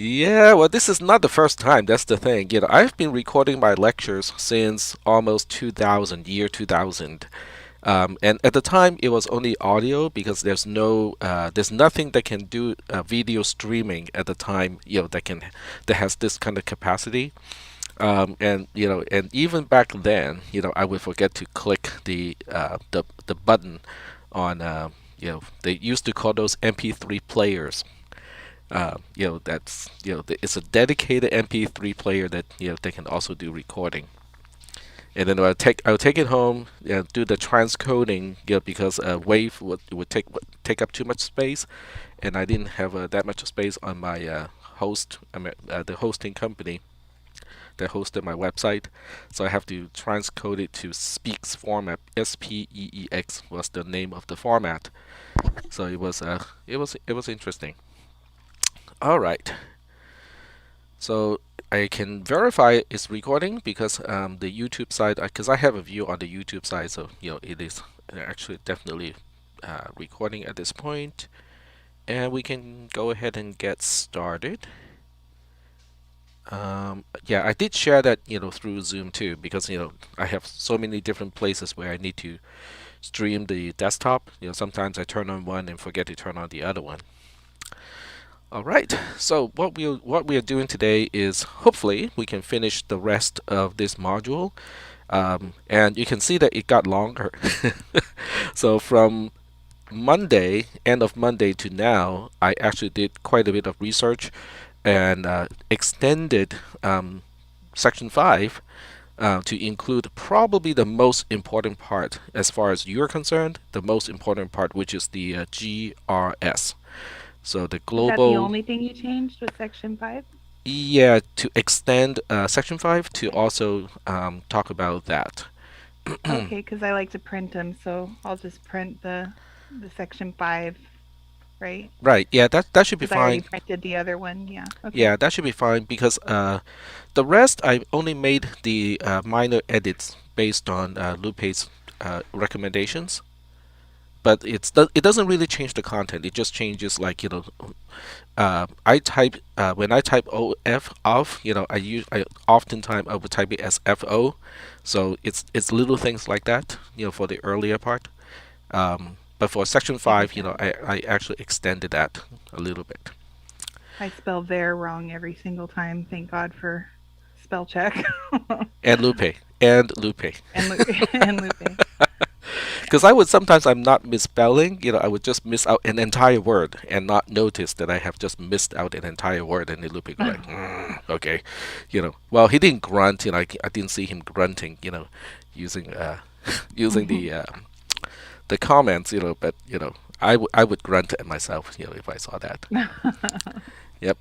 Yeah, well, this is not the first time. That's the thing. I've been recording my lectures since almost 2000, year 2000. And at the time, it was only audio because there's nothing that can do video streaming at the time, that has this kind of capacity. And even back then, I would forget to click the button on, they used to call those MP3 players. It's a dedicated MP3 player that they can also do recording. And then I'll take it home, do the transcoding, because Wave would take up too much space, and I didn't have that much space on my the hosting company that hosted my website, so I have to transcode it to Speaks format. SPEEX was the name of the format. So it was interesting. All right. So I can verify it's recording because the YouTube side, because I have a view on the YouTube side, so it is actually definitely recording at this point, and we can go ahead and get started. Yeah, I did share that through Zoom too because I have so many different places where I need to stream the desktop. Sometimes I turn on one and forget to turn on the other one. All right, so what we are doing today is hopefully we can finish the rest of this module, and you can see that it got longer. So from Monday, end of Monday to now, I actually did quite a bit of research and extended section 5 to include probably the most important part as far as you're concerned, the most important part, which is the GRS. So the Is that the global, only thing you changed with Section 5? yeah, to extend section 5 to also talk about that. Okay, because I like to print them, so I'll just print the Section 5, right? Right, yeah, that should be Because I already fine. printed the other one. Yeah. Okay. Yeah, that should be fine because the rest I only made the minor edits based on Lupe's recommendations. But it doesn't really change the content. It just changes, like, I type when I type OF off, I oftentimes I would type it as FO. So it's little things like that, for the earlier part. But for section I 5, gotcha. I actually extended that a little bit. I spell there wrong every single time. Thank God for spell check. And Lupe, and Lupe. and and Lupe. Because I would sometimes I'm not misspelling, I would just miss out an entire word and not notice that I have just missed out an entire word, and then Lupe go like, okay, Well, he didn't grunt, I didn't see him grunting, using using the comments, but I would grunt at myself, if I saw that. Yep.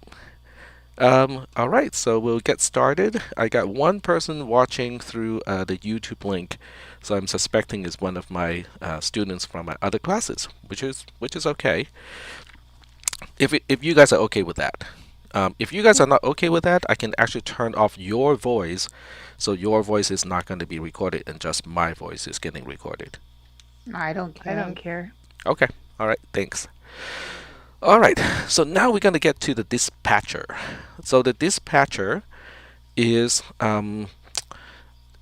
All right, so we'll get started. I got one person watching through the YouTube link, so I'm suspecting it's one of my students from my other classes, which is okay. If you guys are okay with that, if you guys are not okay with that, I can actually turn off your voice, so your voice is not going to be recorded, and just my voice is getting recorded. I don't I care. don't care. Okay. All right. Thanks. All right. So now we're going to get to the dispatcher. So the dispatcher is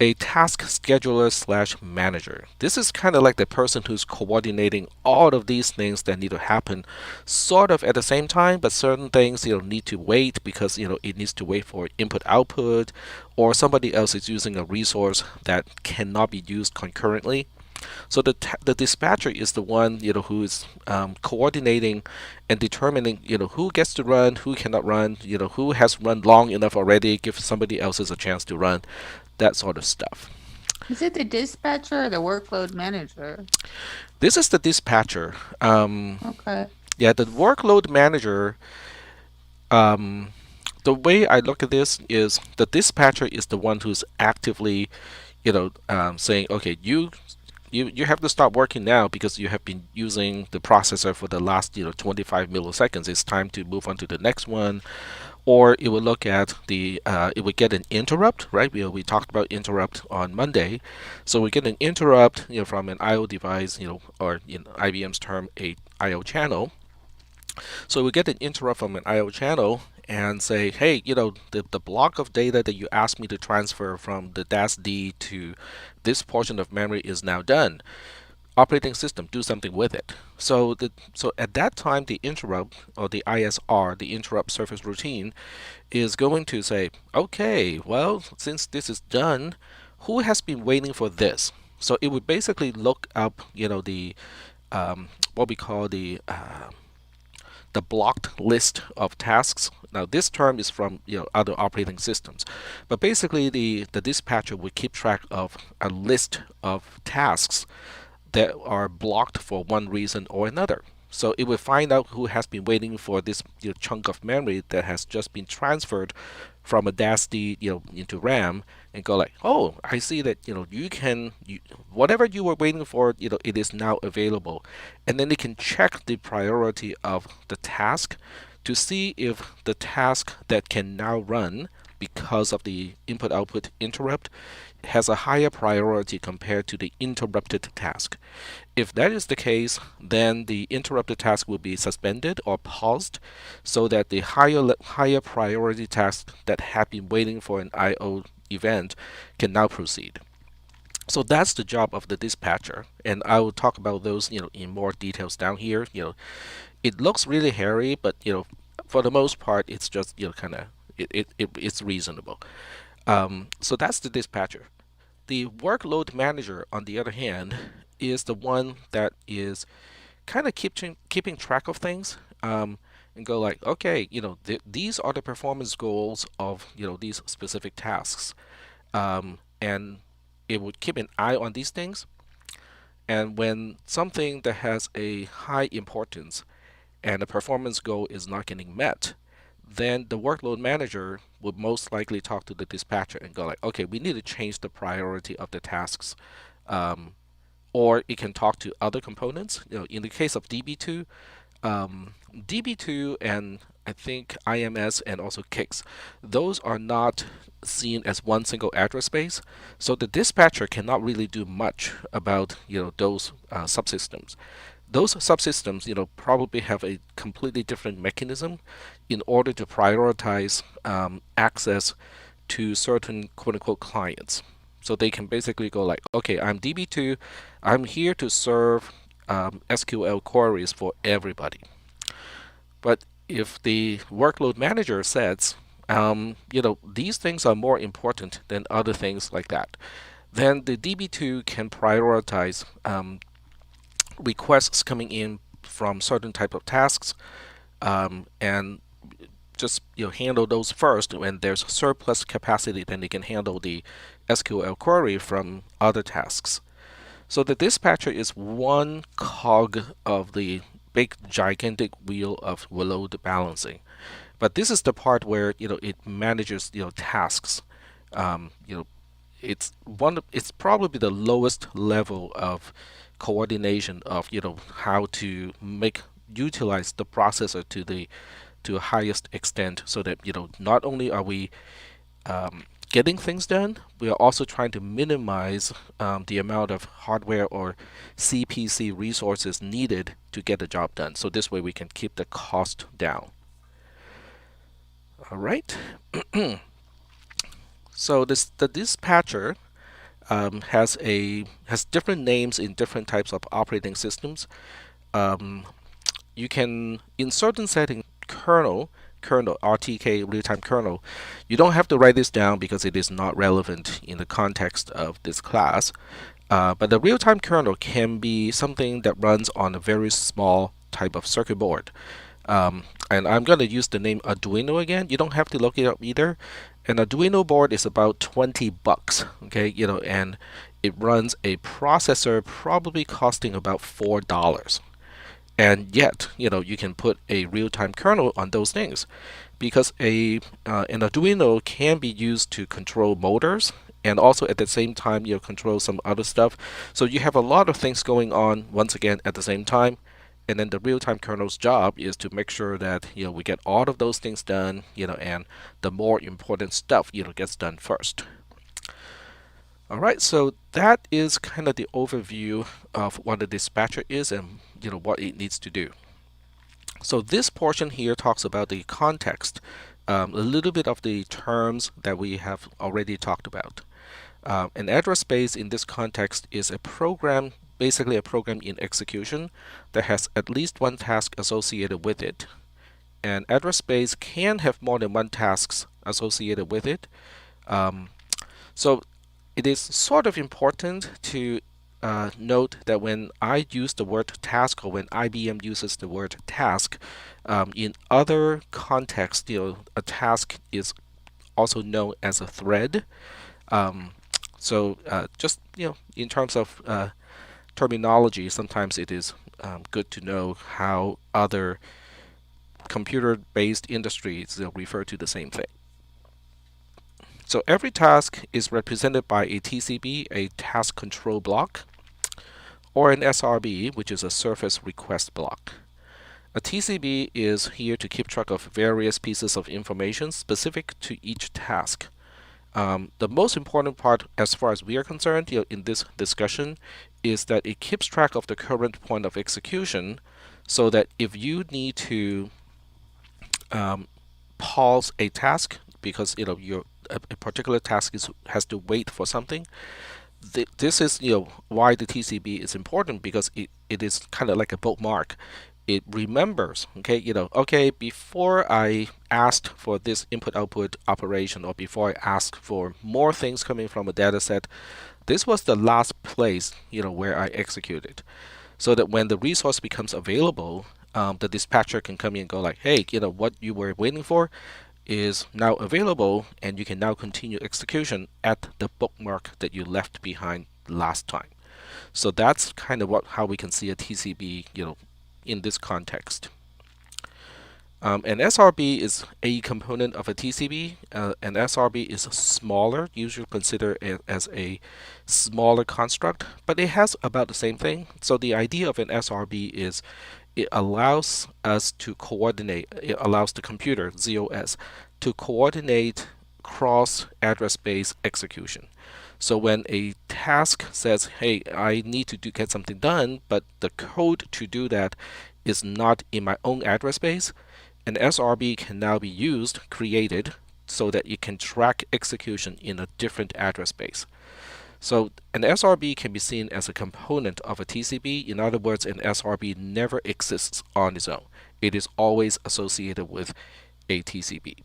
a task scheduler slash manager. This is kind of like the person who's coordinating all of these things that need to happen sort of at the same time, but certain things need to wait because it needs to wait for input output, or somebody else is using a resource that cannot be used concurrently. So the dispatcher is the one who is coordinating and determining who gets to run, who cannot run, who has run long enough already, give somebody else's a chance to run, that sort of stuff. Is it the dispatcher or the workload manager? This is the dispatcher. Okay. Yeah, the workload manager. Um, the way I look at this is the dispatcher is the one who's actively, saying, okay, you have to stop working now because you have been using the processor for the last 25 milliseconds. It's time to move on to the next one. Or it will look at it would get an interrupt, right? We talked about interrupt on Monday. So we get an interrupt from an IO device, or in IBM's term, a IO channel. So we get an interrupt from an IO channel and say, hey, the block of data that you asked me to transfer from the DAS-D to this portion of memory is now done. Operating system, do something with it. So at that time, the interrupt, or the ISR, the interrupt surface routine, is going to say, okay, well, since this is done, who has been waiting for this? So it would basically look up, what we call the blocked list of tasks. Now, this term is from other operating systems, but basically the dispatcher would keep track of a list of tasks that are blocked for one reason or another. So it will find out who has been waiting for this chunk of memory that has just been transferred from a DAS-D into RAM, and go like, oh, I see that whatever you were waiting for, it is now available, and then it can check the priority of the task to see if the task that can now run because of the input output interrupt has a higher priority compared to the interrupted task. If that is the case, then the interrupted task will be suspended or paused so that the higher priority task that had been waiting for an IO event can now proceed. So that's the job of the dispatcher, and I will talk about those in more details down here. It looks really hairy, but for the most part it's just kind of it's reasonable. So that's the dispatcher. The workload manager, on the other hand, is the one that is kind of keeping track of things, and go like, okay, these are the performance goals of these specific tasks, and it would keep an eye on these things. And when something that has a high importance and the performance goal is not getting met, then the workload manager would most likely talk to the dispatcher and go like, okay, we need to change the priority of the tasks. Um, or it can talk to other components. In the case of DB2, DB2 and I think IMS and also KICS, those are not seen as one single address space, so the dispatcher cannot really do much about those subsystems. Those subsystems, probably have a completely different mechanism in order to prioritize access to certain quote unquote clients. So they can basically go like, okay, I'm DB2, I'm here to serve SQL queries for everybody. But if the workload manager says, these things are more important than other things like that, then the DB2 can prioritize requests coming in from certain type of tasks, and just handle those first. When there's surplus capacity, then they can handle the SQL query from other tasks. So the dispatcher is one cog of the big gigantic wheel of load balancing. But this is the part where it manages tasks. Um, you know it's probably the lowest level of coordination of how to make utilize the processor to highest extent, so that not only are we getting things done, we are also trying to minimize the amount of hardware or CPC resources needed to get the job done. So this way we can keep the cost down. All right. So the dispatcher has different names in different types of operating systems. Um, you can, in certain settings, kernel RTK, real-time kernel. You don't have to write this down because it is not relevant in the context of this class. But the real-time kernel can be something that runs on a very small type of circuit board. And I'm going to use the name Arduino again. You don't have to look it up either. An Arduino board is about $20, okay, and it runs a processor probably costing about $4. And yet, you can put a real-time kernel on those things, because an Arduino can be used to control motors, and also at the same time control some other stuff. So you have a lot of things going on once again at the same time. And then the real-time kernel's job is to make sure that we get all of those things done, and the more important stuff gets done first. All right, so that is kind of the overview of what a dispatcher is and what it needs to do. So this portion here talks about the context, a little bit of the terms that we have already talked about. An address space in this context is a program, basically a program in execution that has at least one task associated with it. An address space can have more than one tasks associated with it. Um, so it is sort of important to note that when I use the word task, or when IBM uses the word task, in other contexts, a task is also known as a thread. Um, just in terms of terminology, sometimes it is good to know how other computer-based industries refer to the same thing. So every task is represented by a TCB, a task control block, or an SRB, which is a service request block. A TCB is here to keep track of various pieces of information specific to each task. The most important part, as far as we are concerned, in this discussion, is that it keeps track of the current point of execution, so that if you need to pause a task because a particular task has to wait for something, this is why the TCB is important, because it is kind of like a bookmark. It remembers, okay, before I asked for this input output operation, or before I asked for more things coming from a data set, this was the last place where I executed, so that when the resource becomes available, the dispatcher can come in and go like, hey, what you were waiting for is now available, and you can now continue execution at the bookmark that you left behind last time. So that's kind of how we can see a TCB, in this context. An SRB is a component of a TCB. An SRB is smaller, usually considered as a smaller construct, but it has about the same thing. So the idea of an SRB is it allows us to coordinate, it allows the computer, ZOS, to coordinate cross address space execution. So when a task says, hey, I need to get something done, but the code to do that is not in my own address space, an SRB can now be created, so that it can track execution in a different address space. So an SRB can be seen as a component of a TCB. In other words, an SRB never exists on its own. It is always associated with a TCB.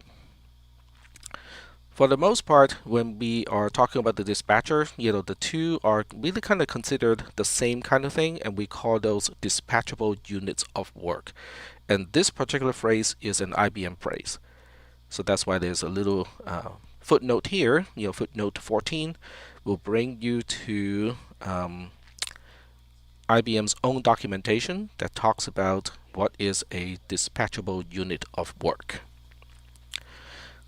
For the most part, when we are talking about the dispatcher, the two are really kind of considered the same kind of thing, and we call those dispatchable units of work. And this particular phrase is an IBM phrase. So that's why there's a little footnote here. Footnote 14 will bring you to IBM's own documentation that talks about what is a dispatchable unit of work.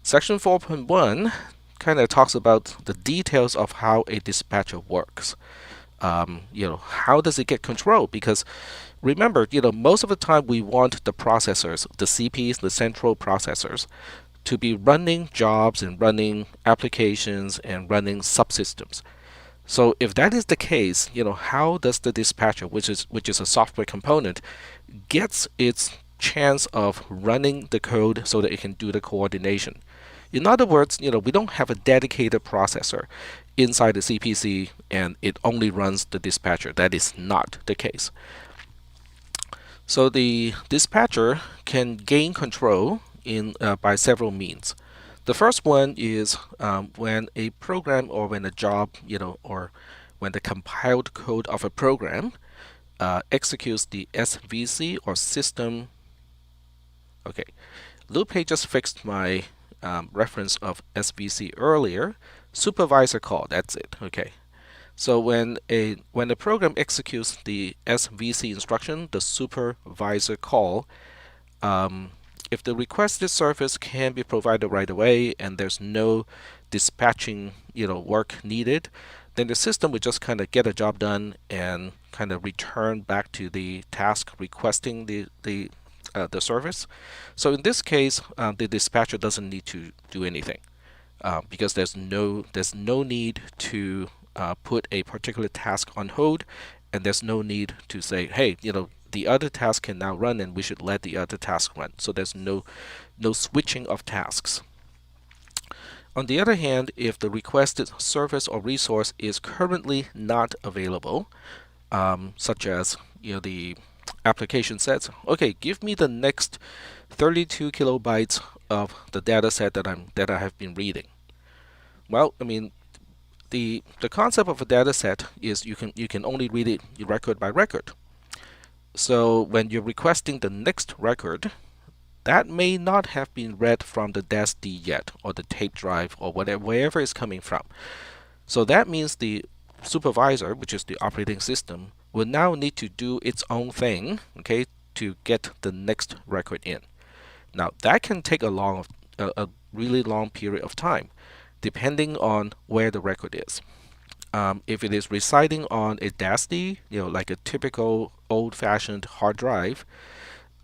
Section 4.1 kind of talks about the details of how a dispatcher works. How does it get controlled? Because remember, most of the time we want the processors, the CPs, the central processors, to be running jobs and running applications and running subsystems. So if that is the case, how does the dispatcher, which is a software component, gets its chance of running the code so that it can do the coordination? In other words, we don't have a dedicated processor inside the CPC and it only runs the dispatcher. That is not the case. So the dispatcher can gain control by several means. The first one is when a program, or when a job, or when the compiled code of a program executes the SVC or system. Okay, LoopPay just fixed my reference of SVC earlier. Supervisor call, that's it. Okay. So when a program executes the SVC instruction, the supervisor call, if the requested service can be provided right away and there's no dispatching work needed, then the system would just kind of get a job done and kind of return back to the task requesting the service. So in this case, the dispatcher doesn't need to do anything because there's no need to put a particular task on hold, and there's no need to say, hey, the other task can now run, and we should let the other task run. So there's no switching of tasks. On the other hand, if the requested service or resource is currently not available, such as the application says, okay, give me the next 32 kilobytes of the data set that I have been reading. Well, I mean, the concept of a data set is you can only read it record by record. So when you're requesting the next record, that may not have been read from the DAS-D yet, or the tape drive, or wherever it's coming from. So that means the supervisor, which is the operating system, will now need to do its own thing, okay, to get the next record in. Now that can take a really long period of time, depending on where the record is. If it is residing on a DAS-D, like a typical old-fashioned hard drive,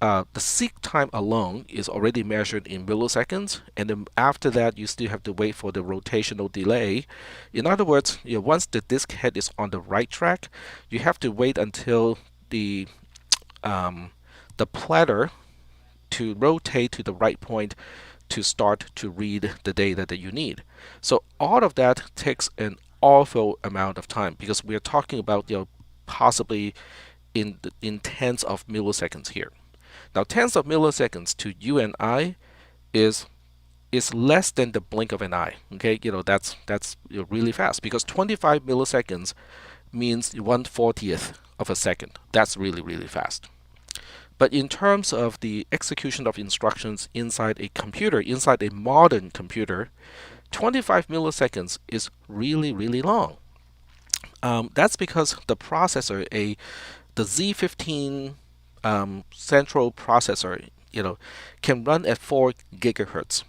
the seek time alone is already measured in milliseconds, and then after that you still have to wait for the rotational delay. In other words, once the disk head is on the right track, you have to wait until the platter to rotate to the right point to start to read the data that you need. So all of that takes an awful amount of time, because we are talking about possibly in tens of milliseconds here. Now, tens of milliseconds to you and I is less than the blink of an eye. Okay, that's really fast, because 25 milliseconds means 1/40th of a second. That's really, really fast. But in terms of the execution of instructions inside a computer, inside a modern computer, 25 milliseconds is really, really long. That's because the processor, the Z15 central processor, can run at 4 gigahertz.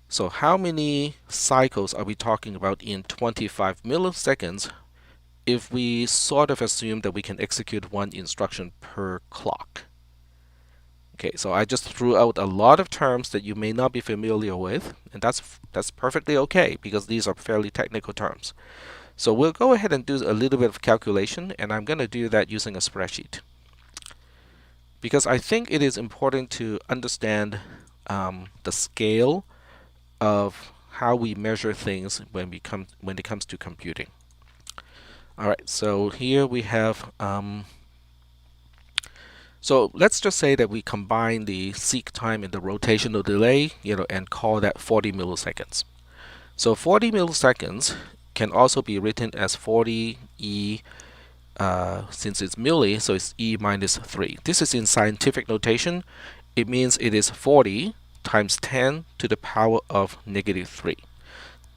So how many cycles are we talking about in 25 milliseconds if we sort of assume that we can execute one instruction per clock? Okay, so I just threw out a lot of terms that you may not be familiar with, and that's perfectly okay, because these are fairly technical terms. So we'll go ahead and do a little bit of calculation, and I'm going to do that using a spreadsheet, because I think it is important to understand the scale of how we measure things when it comes to computing. All right, so here we have. So let's just say that we combine the seek time and the rotational delay, and call that 40 milliseconds. So 40 milliseconds can also be written as 40e. Since it's milli, so it's e minus 3. This is in scientific notation. It means it is 40 times 10 to the power of negative 3.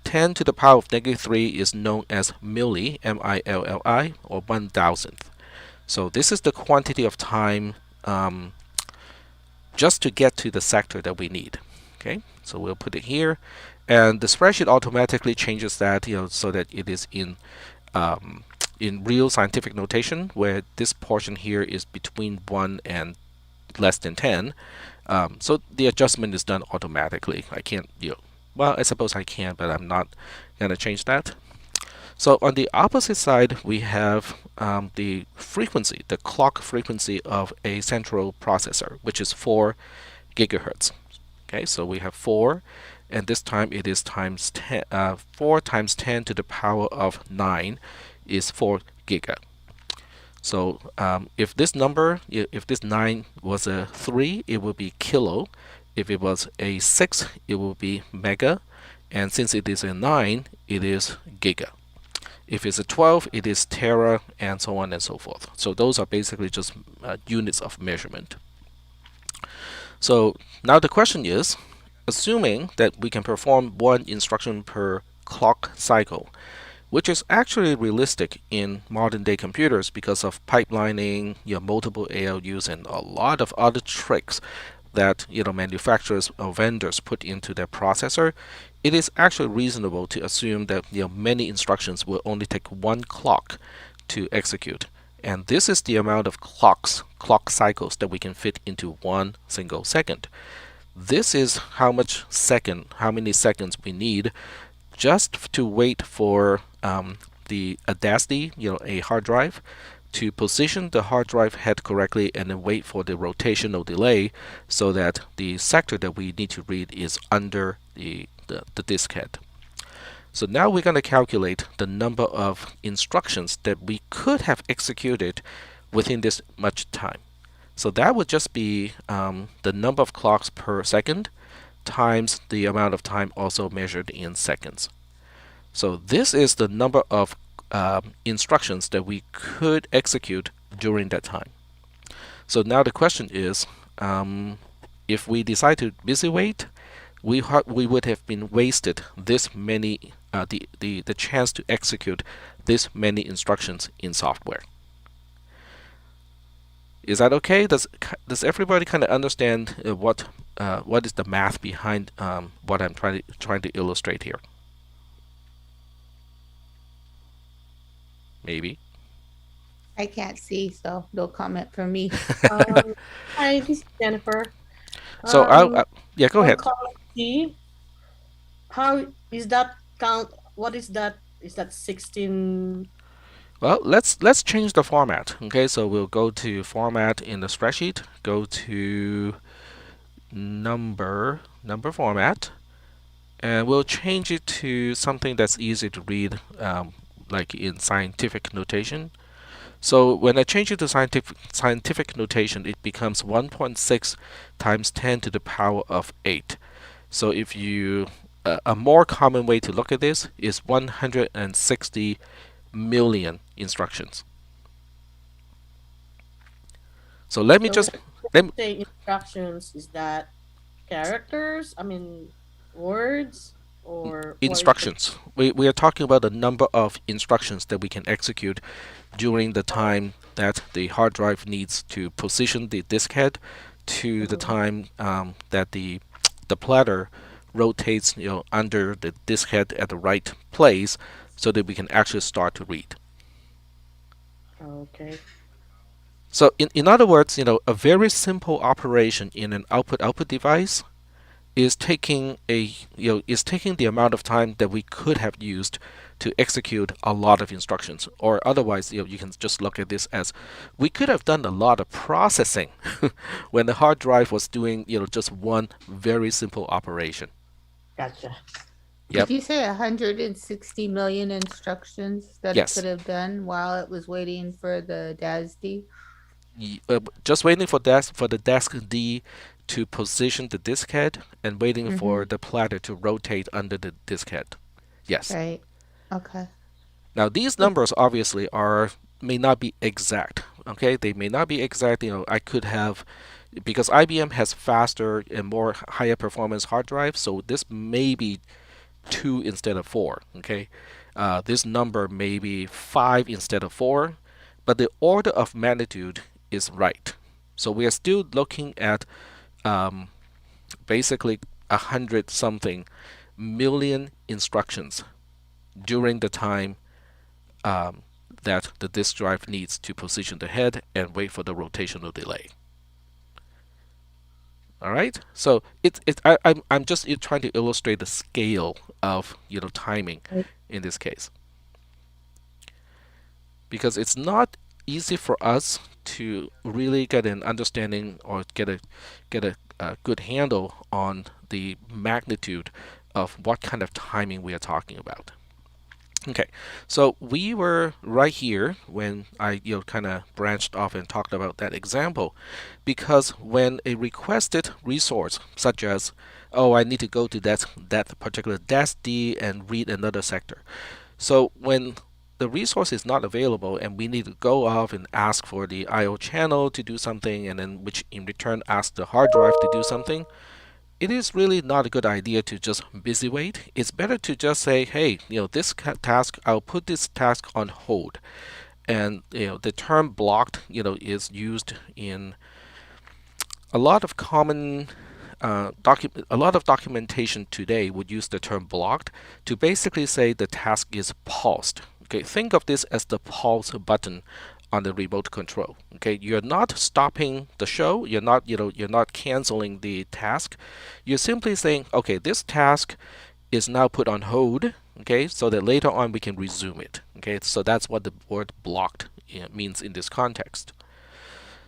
10 to the power of negative 3 is known as milli, M-I-L-L-I, or 1,000th. So this is the quantity of time just to get to the sector that we need. Okay, so we'll put it here, and the spreadsheet automatically changes that, so that it is in real scientific notation, where this portion here is between 1 and less than 10. So the adjustment is done automatically. I can't, well, I suppose I can, but I'm not going to change that. So on the opposite side, we have the frequency, the clock frequency of a central processor, which is 4 gigahertz. Okay, so we have 4, and this time it is times 10. 4 times 10 to the power of 9 is 4 giga. So if this 9 was a 3, it would be kilo. If it was a 6, it would be mega. And since it is a 9, it is giga. If it's a 12, it is tera, and so on and so forth. So those are basically just units of measurement. So now the question is, assuming that we can perform one instruction per clock cycle, which is actually realistic in modern day computers because of pipelining, multiple ALUs, and a lot of other tricks that manufacturers or vendors put into their processor, it is actually reasonable to assume that many instructions will only take one clock to execute. And this is the amount of clock cycles that we can fit into one single second. This is how many seconds we need just to wait for the DAS-D, a hard drive, to position the hard drive head correctly and then wait for the rotational delay so that the sector that we need to read is under the disk head. So now we're going to calculate the number of instructions that we could have executed within this much time. So that would just be the number of clocks per second times the amount of time also measured in seconds. So this is the number of instructions that we could execute during that time. So now the question is, if we decide to busy wait, we would have been wasted this many the chance to execute this many instructions in software. Is that okay? Does everybody kind of understand what is the math behind what I'm trying to illustrate here? Maybe. I can't see, so no comment from me. Um, Hi, this is Jennifer. So yeah, go On ahead. column C, how is that count? What is that? Is that 16? Well, let's change the format. Okay, so we'll go to format in the spreadsheet. Go to number format, and we'll change it to something that's easy to read, like in scientific notation. So when I change it to scientific notation, it becomes 1.6 times 10 to the power of 8. So if you a more common way to look at this is 160 million instructions. So let me So just when let me, you say instructions, is that characters? I mean, words, or what is the? instructions. We are talking about the number of instructions that we can execute during the time that the hard drive needs to position the disk head to the Mhm. time that the platter rotates, under the disk head at the right place, so that we can actually start to read. Okay. So in other words, a very simple operation in an output device is taking the amount of time that we could have used to execute a lot of instructions. Or otherwise, you can just look at this as we could have done a lot of processing when the hard drive was doing just one very simple operation. Gotcha. Yep. Did you say 160 million instructions that it Yes. could have done while it was waiting for the DASD? Just waiting for the desk D to position the disk head and waiting for Mm-hmm. the platter to rotate under the disk head. Yes. Right. Okay. Now these So, numbers obviously may not be exact. Okay, they may not be exact. I could have, because IBM has faster and more higher performance hard drives, so this may be 2 instead of 4. Okay, this number may be 5 instead of 4, but the order of magnitude is right. So we are still looking at um, basically 100 something million instructions during the time um, that the disk drive needs to position the head and wait for the rotational delay. All right, so I'm just trying to illustrate the scale of timing in this case, because it's not easy for us to really get an understanding or get a good handle on the magnitude of what kind of timing we are talking about. Okay, so we were right here when I kind of branched off and talked about that example, because when a requested resource, such as, oh, I need to go to that particular desk D and read another sector. So when the resource is not available and we need to go off and ask for the I/O channel to do something, and then which in return ask the hard drive to do something, it is really not a good idea to just busy wait. It's better to just say, hey, this task, I'll put this task on hold. And the term blocked, is used in a lot of common a lot of documentation today would use the term blocked to basically say the task is paused. Okay, think of this as the pause button on the remote control. Okay, you're not stopping the show. You're not canceling the task. You're simply saying, okay, this task is now put on hold, okay, so that later on we can resume it. Okay, so that's what the word blocked means in this context.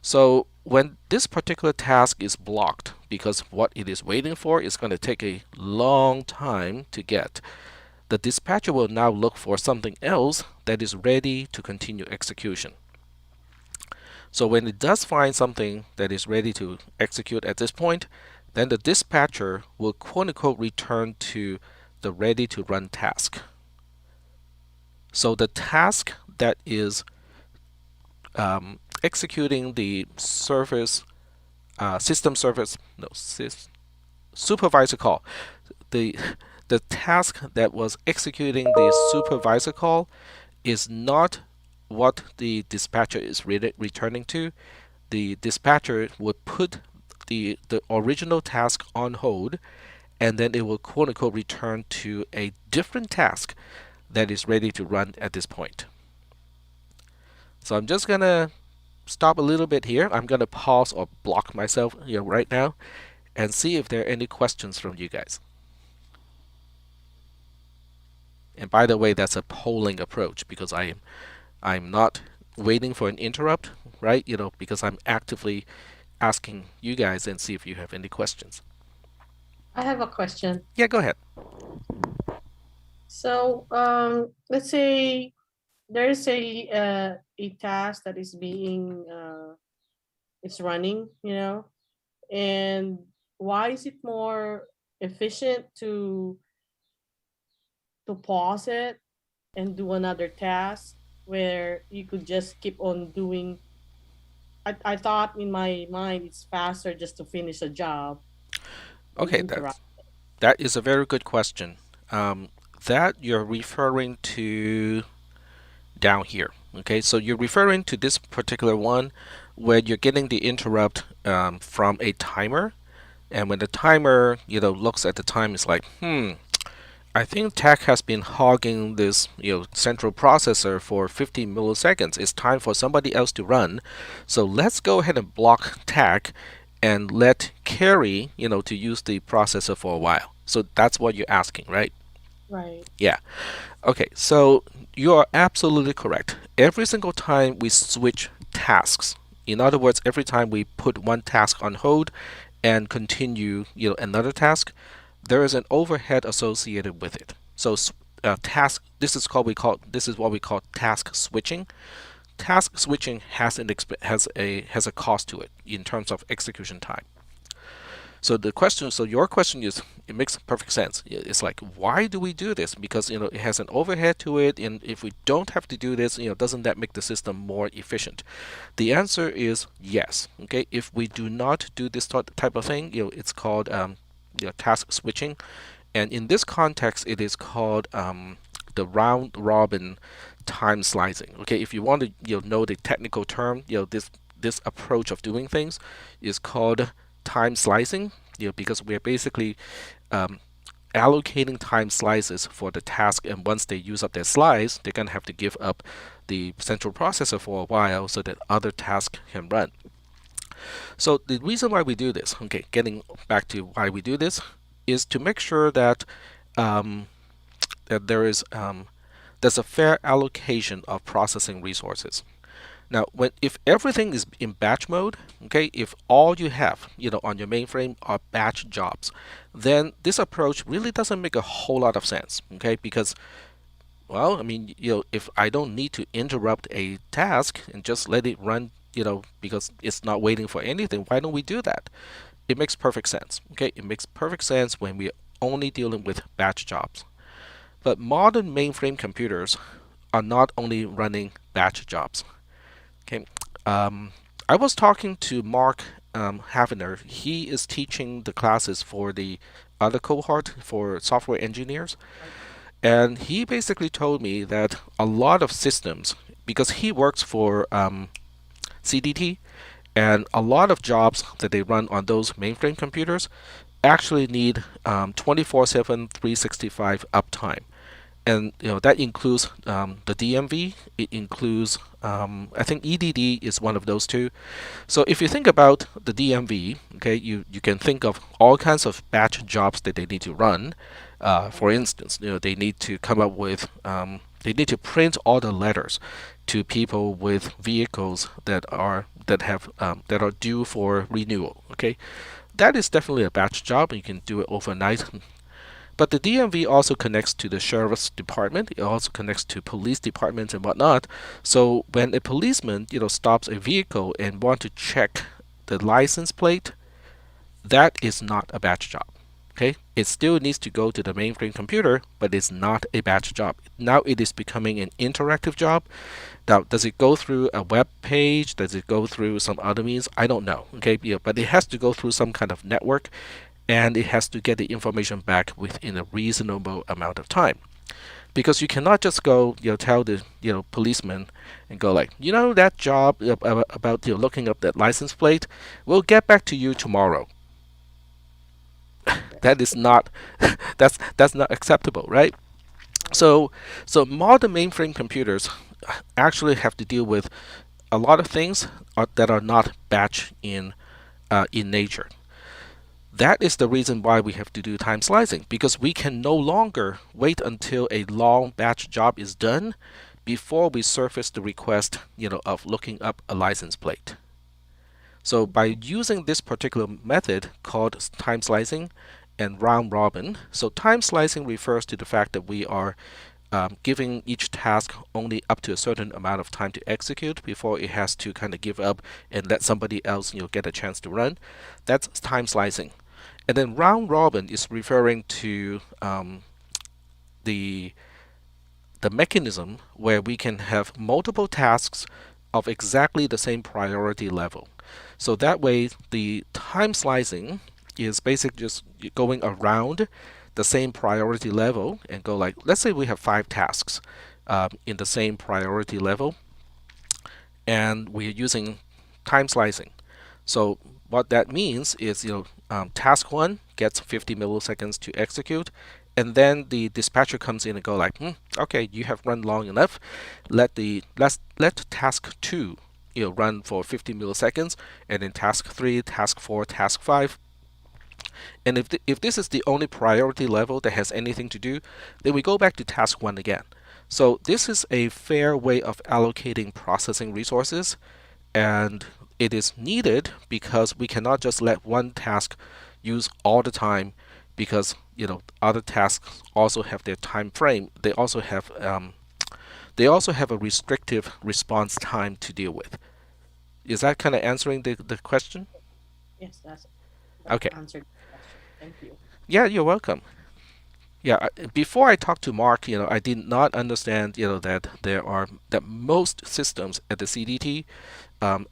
So when this particular task is blocked because what it is waiting for is going to take a long time to get, the dispatcher will now look for something else that is ready to continue execution. So when it does find something that is ready to execute at this point, then the dispatcher will quote unquote return to the ready to run task. So the task that is executing the service, system service, no, supervisor call. The the task that was executing the supervisor call is not what the dispatcher is returning to. The dispatcher would put the original task on hold, and then it will quote unquote return to a different task that is ready to run at this point. So I'm just gonna stop a little bit here. I'm gonna pause or block myself here right now and see if there are any questions from you guys. And by the way, that's a polling approach because I'm not waiting for an interrupt, right? Because I'm actively asking you guys and see if you have any questions. I have a question. Yeah, go ahead. So, let's say there's a task that is being it's running, and why is it more efficient to pause it and do another task where you could just keep on doing. I thought in my mind it's faster just to finish a job than Okay, interrupt. that is a very good question. That you're referring to down here. Okay, so you're referring to this particular one where you're getting the interrupt from a timer, and when the timer looks at the time, it's like, I think TAC has been hogging this central processor for 50 milliseconds. It's time for somebody else to run. So let's go ahead and block TAC and let Carrie to use the processor for a while. So that's what you're asking, right? Right. Yeah. Okay, so you are absolutely correct. Every single time we switch tasks, in other words, every time we put one task on hold and continue another task, there is an overhead associated with it. So task this is what we call task switching. Task switching has a cost to it in terms of execution time. So your question is, it makes perfect sense. It's like, why do we do this? Because it has an overhead to it, and if we don't have to do this, doesn't that make the system more efficient? The answer is yes. Okay, if we do not do this type of thing, it's called task switching, and in this context, it is called the round robin time slicing. Okay, if you want to know the technical term, this approach of doing things is called time slicing. Because we're basically allocating time slices for the task, and once they use up their slice, they're gonna have to give up the central processor for a while so that other tasks can run. So the reason why we do this, okay, getting back to why we do this, is to make sure that that there's a fair allocation of processing resources. Now, if everything is in batch mode, okay, if all you have, on your mainframe are batch jobs, then this approach really doesn't make a whole lot of sense, okay? Because, well, I mean, if I don't need to interrupt a task and just let it run, because it's not waiting for anything, why don't we do that? It makes perfect sense, okay? It makes perfect sense when we're only dealing with batch jobs. But modern mainframe computers are not only running batch jobs. Okay, I was talking to Mark Havener. He is teaching the classes for the other cohort for software engineers, and he basically told me that a lot of systems, because he works for CDT, and a lot of jobs that they run on those mainframe computers actually need 24/7, 365 uptime. And that includes the DMV. It includes I think EDD is one of those two. So if you think about the DMV, okay, you can think of all kinds of batch jobs that they need to run. For instance, they need to come up with they need to print all the letters to people with vehicles that are due for renewal. Okay, that is definitely a batch job. You can do it overnight. But the DMV also connects to the sheriff's department. It also connects to police departments and whatnot. So when a policeman, stops a vehicle and want to check the license plate, that is not a batch job. Okay, it still needs to go to the mainframe computer, but it's not a batch job. Now it is becoming an interactive job. Now, does it go through a web page? Does it go through some other means? I don't know. Okay, but it has to go through some kind of network, and it has to get the information back within a reasonable amount of time. Because you cannot just go, tell the policeman and go like, that job about looking up that license plate, we'll get back to you tomorrow. That is not that's not acceptable, right? So modern mainframe computers actually have to deal with a lot of things that are not batch in nature. That is the reason why we have to do time slicing, because we can no longer wait until a long batch job is done before we surface the request, of looking up a license plate. So by using this particular method called time slicing and round robin, so time slicing refers to the fact that we are giving each task only up to a certain amount of time to execute before it has to kind of give up and let somebody else get a chance to run. That's time slicing. And then round robin is referring to the mechanism where we can have multiple tasks of exactly the same priority level. So that way, the time slicing is basically just going around the same priority level and go like, let's say we have 5 tasks in the same priority level, and we're using time slicing. So what that means is, task 1 gets 50 milliseconds to execute, and then the dispatcher comes in and go like, okay, you have run long enough. Let task 2 run for 50 milliseconds, and then task 3, task 4, task 5. And if this is the only priority level that has anything to do, then we go back to task 1 again. So this is a fair way of allocating processing resources, and it is needed because we cannot just let one task use all the time, because other tasks also have their time frame. They also have a restrictive response time to deal with. Is that kind of answering the question? Yes, that Okay. answered the question. Thank you. Yeah, you're welcome. Yeah, before I talked to Mark, I did not understand, that most systems at the CDT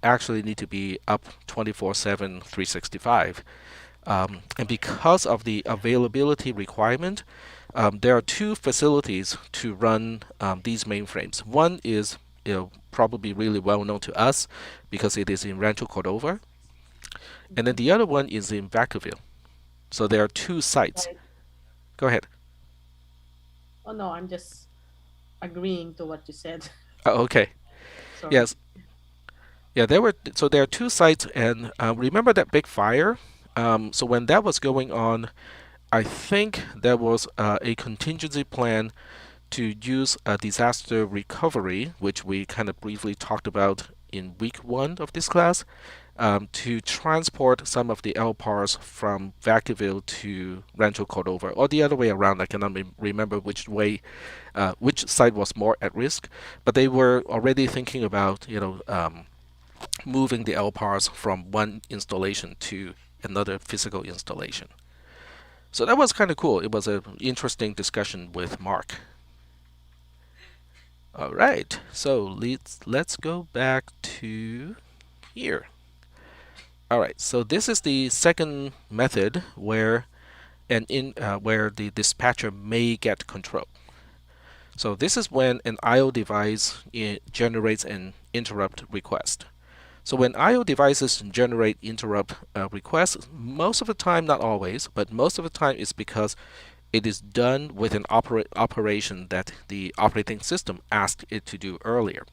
actually need to be up 24/7, 365. And because of the availability requirement, there are 2 facilities to run these mainframes. One is, probably really well known to us because it is in Rancho Cordova, and then the other one is in Vacaville. So there are 2 sites. Right. Go ahead. Oh no, I'm just agreeing to what you said. Okay. Sorry. Yes. Yeah, there are 2 sites, and remember that big fire? So when that was going on, I think there was a contingency plan to use a disaster recovery, which we kind of briefly talked about in week 1 of this class, to transport some of the LPARs from Vacaville to Rancho Cordova, or the other way around. I cannot remember which site was more at risk, but they were already thinking about, moving the LPARs from one installation to another physical installation. So that was kind of cool. It was an interesting discussion with Mark. All right, so let's go back to here. All right, so this is the second method where where the dispatcher may get control. So this is when an I/O device generates an interrupt request. So when I/O devices generate interrupt requests, most of the time, not always, but most of the time, it's because it is done with an operation that the operating system asked it to do earlier.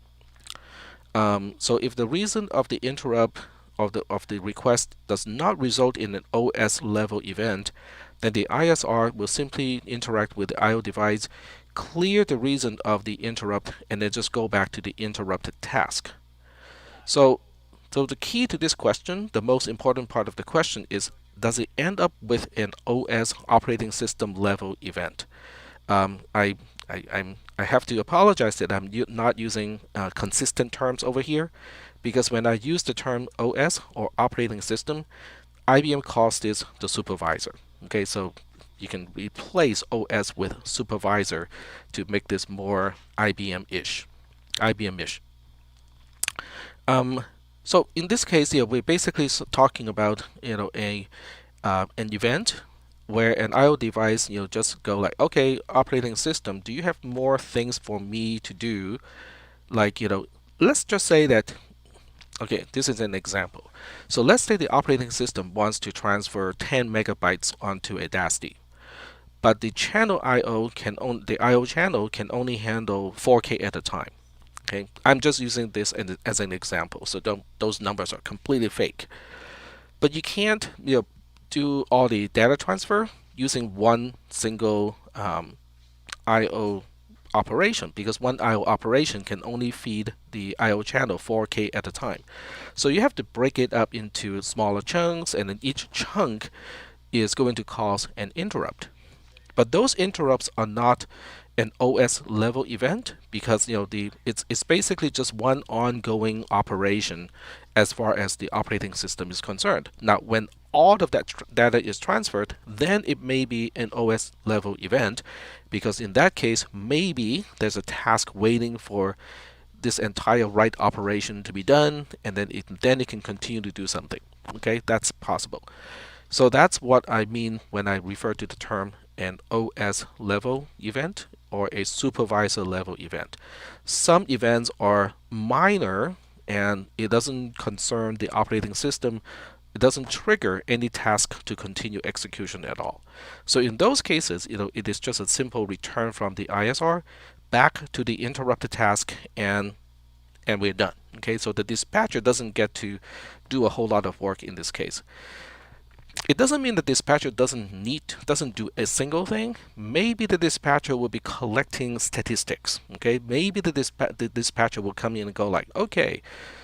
So if the reason of the interrupt of the request does not result in an OS level event, then the ISR will simply interact with the IO device, clear the reason of the interrupt, and then just go back to the interrupted task. So, so the key to this question, the most important part of the question is, does it end up with an OS operating system level event? Um, I, I have to apologize that I'm not using consistent terms over here, because when I use the term OS or operating system, IBM calls this the supervisor. Okay, so you can replace OS with supervisor to make this more IBM-ish. IBM-ish. Um, so in this case, yeah, we're basically talking about an event where an IO device just go like, okay, operating system, do you have more things for me to do? Like let's just say that, okay, this is an example. So let's say the operating system wants to transfer 10 megabytes onto a DASD, but the channel IO the IO channel can only handle 4K at a time. Okay, I'm just using this as an example, so those numbers are completely fake. But you can't do all the data transfer using one single IO operation, because one IO operation can only feed the IO channel 4K at a time. So you have to break it up into smaller chunks, and then each chunk is going to cause an interrupt. But those interrupts are not an OS level event, because it's basically just one ongoing operation as far as the operating system is concerned. Now, when all of that data is transferred, then it may be an OS level event, because in that case, maybe there's a task waiting for this entire write operation to be done, and then it can continue to do something. Okay, that's possible. So that's what I mean when I refer to the term an OS level event or a supervisor level event. Some events are minor and it doesn't concern the operating system. It doesn't trigger any task to continue execution at all. So in those cases, it is just a simple return from the ISR back to the interrupted task, and we're done. Okay, so the dispatcher doesn't get to do a whole lot of work in this case. It doesn't mean the dispatcher doesn't do a single thing. Maybe the dispatcher will be collecting statistics. Okay, maybe the dispatcher will come in and go like, okay,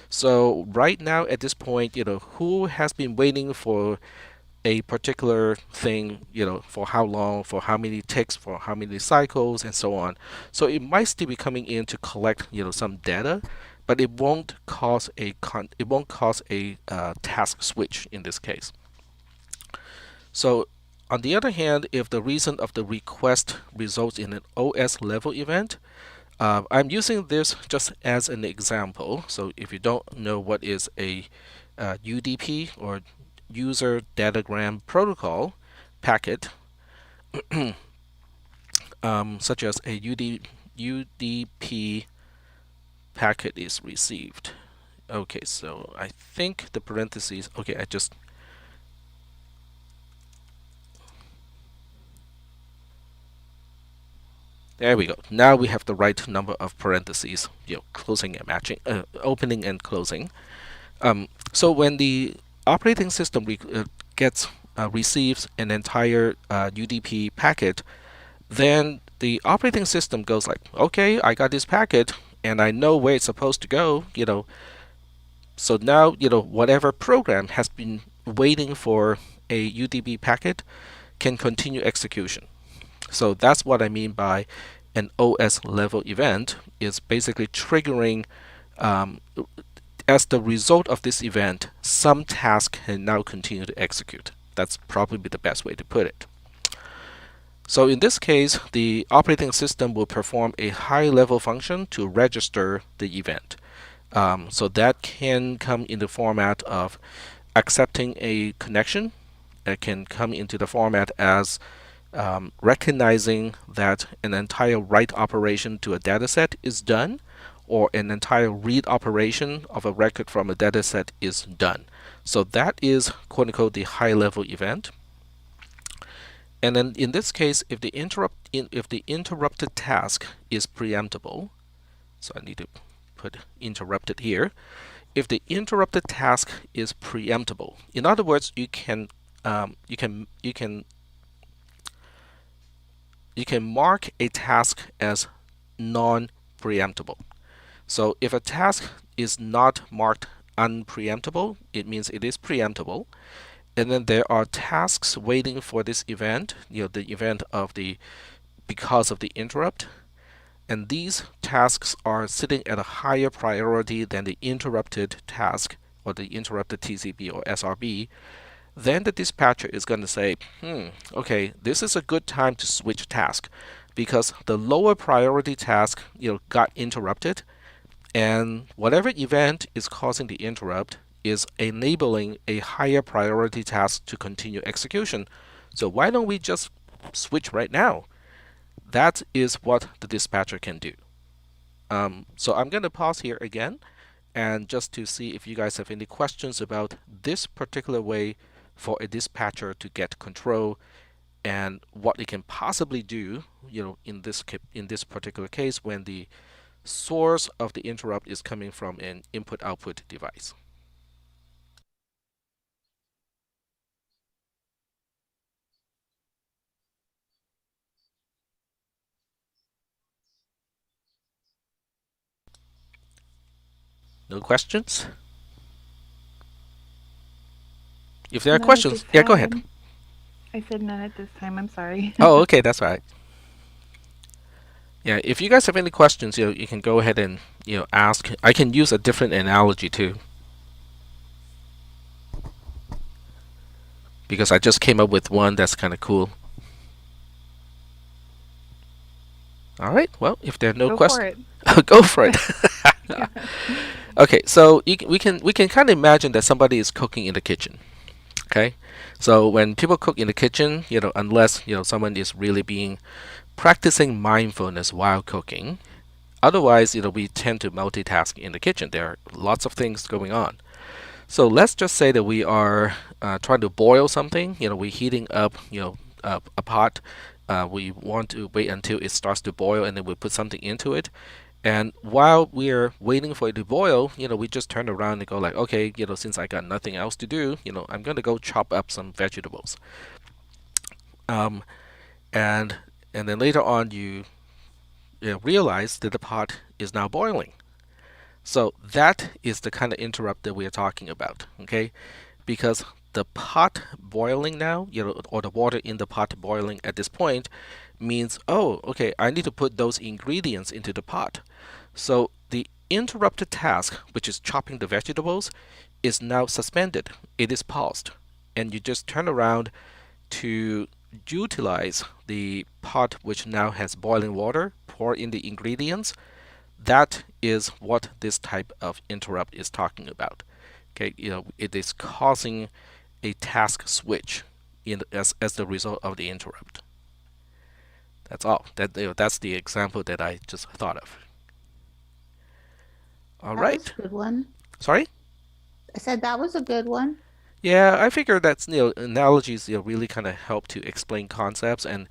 so right now at this point, who has been waiting for a particular thing, for how long, for how many ticks, for how many cycles, and so on. So it might still be coming in to collect, some data, but it won't cause a task switch in this case. So on the other hand, if the reason of the request results in an OS level event, I'm using this just as an example. So if you don't know what is a UDP or user datagram protocol packet, such as a UDP packet is received. Okay, so I think the parentheses, okay, there we go. Now we have the right number of parentheses, closing and matching, opening and closing. So when the operating system receives an entire UDP packet, then the operating system goes like, okay, I got this packet and I know where it's supposed to go, So now, whatever program has been waiting for a UDP packet can continue execution. So that's what I mean by an OS level event, is basically triggering, as the result of this event, some task can now continue to execute. That's probably the best way to put it. So in this case, the operating system will perform a high-level function to register the event. So that can come in the format of accepting a connection. It can come into the format as recognizing that an entire write operation to a dataset is done, or an entire read operation of a record from a dataset is done. So that is quote unquote the high level event. And then in this case, if the interrupted task is preemptible, so I need to put interrupted here. If the interrupted task is preemptible, in other words, you can you can mark a task as non-preemptible. So if a task is not marked unpreemptible, it means it is preemptible. And then there are tasks waiting for this event, the event of the because of the interrupt. And these tasks are sitting at a higher priority than the interrupted task or the interrupted TCP or SRB. Then the dispatcher is going to say, okay, this is a good time to switch task because the lower priority task, got interrupted, and whatever event is causing the interrupt is enabling a higher priority task to continue execution. So why don't we just switch right now? That is what the dispatcher can do. So I'm going to pause here again, and just to see if you guys have any questions about this particular way for a dispatcher to get control and what it can possibly do, in this particular case when the source of the interrupt is coming from an input-output device. No questions? If there are None at questions, this yeah, go ahead. time. I said none at this time. I'm sorry. Oh, okay, that's all right. Yeah, if you guys have any questions, you can go ahead and ask. I can use a different analogy too, because I just came up with one that's kind of cool. All right. Well, if there are no Go questions, for it. go for it. Okay, so we can kind of imagine that somebody is cooking in the kitchen. Okay, so when people cook in the kitchen, unless someone is really being practicing mindfulness while cooking, otherwise, we tend to multitask in the kitchen. There are lots of things going on. So let's just say that we are trying to boil something. We're heating up, a pot. We want to wait until it starts to boil, and then we put something into it. And while we're waiting for it to boil, we just turn around and go like, okay, since I got nothing else to do, I'm gonna go chop up some vegetables. Um, and and then later on, you realize that the pot is now boiling. So that is the kind of interrupt that we are talking about, okay? Because the pot boiling now, or the water in the pot boiling at this point means, oh, okay, I need to put those ingredients into the pot. So the interrupted task, which is chopping the vegetables, is now suspended. It is paused. And you just turn around to utilize the pot which now has boiling water, pour in the ingredients. That is what this type of interrupt is talking about. Okay, it is causing a task switch as the result of the interrupt. That's all. That's the example that I just thought of. All That was right. a good one. Sorry? I said that was a good one. Yeah, I figure that analogies really kind of help to explain concepts, and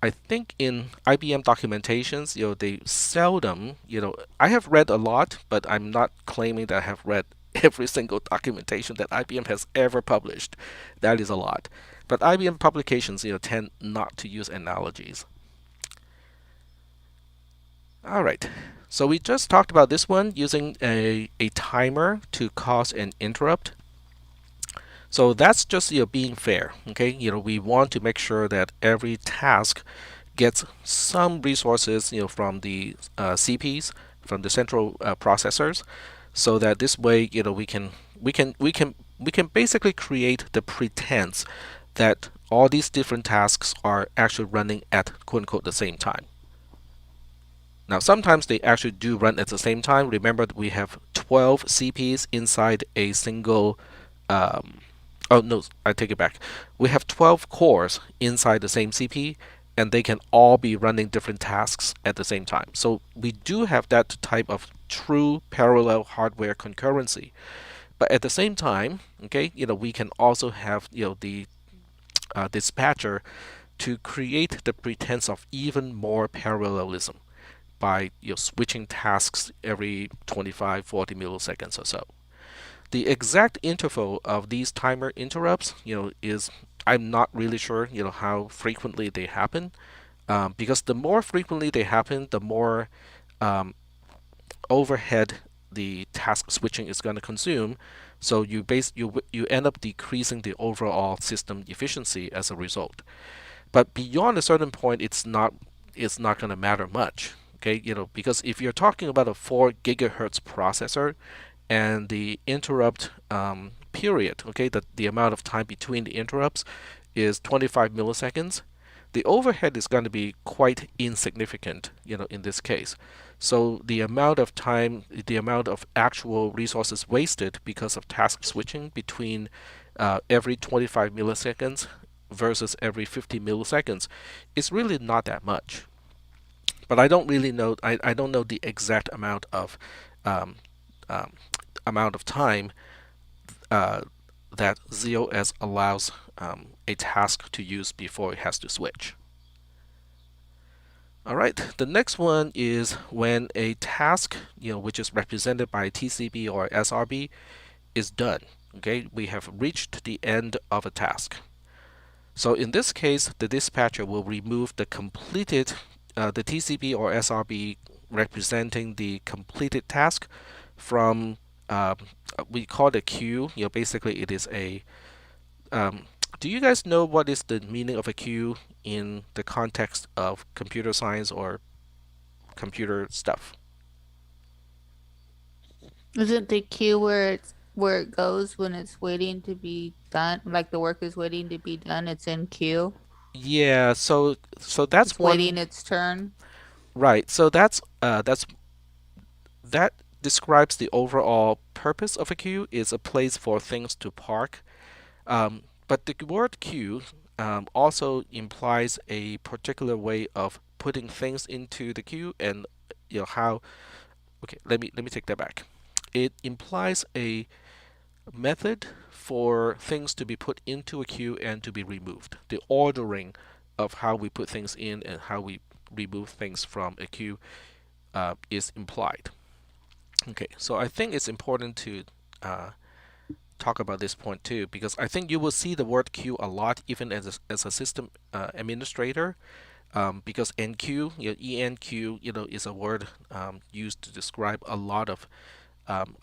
I think in IBM documentations, they seldom, I have read a lot, but I'm not claiming that I have read every single documentation that IBM has ever published. That is a lot. But IBM publications, tend not to use analogies. All right. So we just talked about this one using a timer to cause an interrupt. So that's just being fair. Okay, we want to make sure that every task gets some resources from the CPs, from the central processors, so that this way we can basically create the pretense that all these different tasks are actually running at quote unquote the same time. Now, sometimes they actually do run at the same time. Remember, that we have 12 CPs inside a single. Oh, no, I take it back. We have 12 cores inside the same CP, and they can all be running different tasks at the same time. So we do have that type of true parallel hardware concurrency. But at the same time, okay, we can also have the dispatcher to create the pretense of even more parallelism by switching tasks every 25, 40 milliseconds or so. The exact interval of these timer interrupts, is I'm not really sure, how frequently they happen. because the more frequently they happen, the more um, overhead the task switching is going to consume. So you end up decreasing the overall system efficiency as a result. But beyond a certain point, it's not going to matter much. Okay, because if you're talking about a 4 gigahertz processor and the interrupt period, okay, the amount of time between the interrupts is 25 milliseconds, the overhead is going to be quite insignificant, in this case. So the amount of time, the amount of actual resources wasted because of task switching between every 25 milliseconds versus every 50 milliseconds is really not that much. But I don't really know. I don't know the exact um, um, amount of time uh, that ZOS allows a task to use before it has to switch. All right, the next one is when a task, which is represented by TCB or SRB, is done. Okay, we have reached the end of a task. So in this case, the dispatcher will remove the TCB or SRB representing the completed task from, um, we call it a queue. Basically it is a, do you guys know what is the meaning of a queue in the context of computer science or computer stuff? Isn't the queue where it goes when it's waiting to be done? Like the work is waiting to be done, it's in queue. Yeah, so that's It's one. waiting its turn. Right. So that describes the overall purpose of a queue is a place for things to park. But the word queue also implies a particular way of putting things into the queue, and how. Okay, let me take that back. It implies a method for things to be put into a queue and to be removed. The ordering of how we put things in and how we remove things from a queue is implied. Okay, so I think it's important to uh, talk about this point too, because I think you will see the word queue a lot even as a system administrator, because NQ, ENQ, is a word used to describe a lot of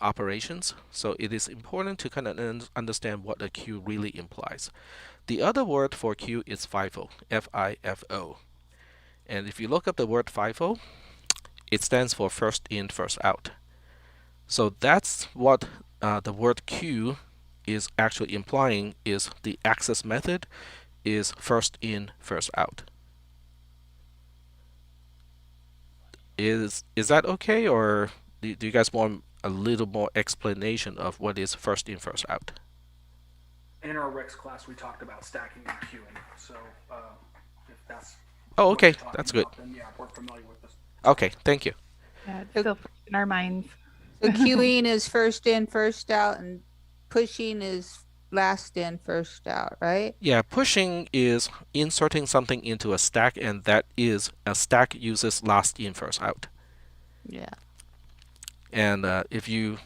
operations. So it is important to kind of understand what a queue really implies. The other word for queue is FIFO, FIFO. And if you look up the word FIFO, it stands for first in, first out. So that's what the word queue is actually implying, is the access method is first in, first out. Is that okay, or do you guys want a little more explanation of what is first in, first out? In our Rex class, we talked about stacking and queuing. So if that's Oh, what you're okay, talking that's good. about, then yeah, we're familiar with this. Okay, thank you. Yeah, it's So, still fresh in our minds. so queuing is first in, first out, and pushing is last in, first out, right? Yeah, pushing is inserting something into a stack, and that is a stack uses last in, first out. Yeah. And if you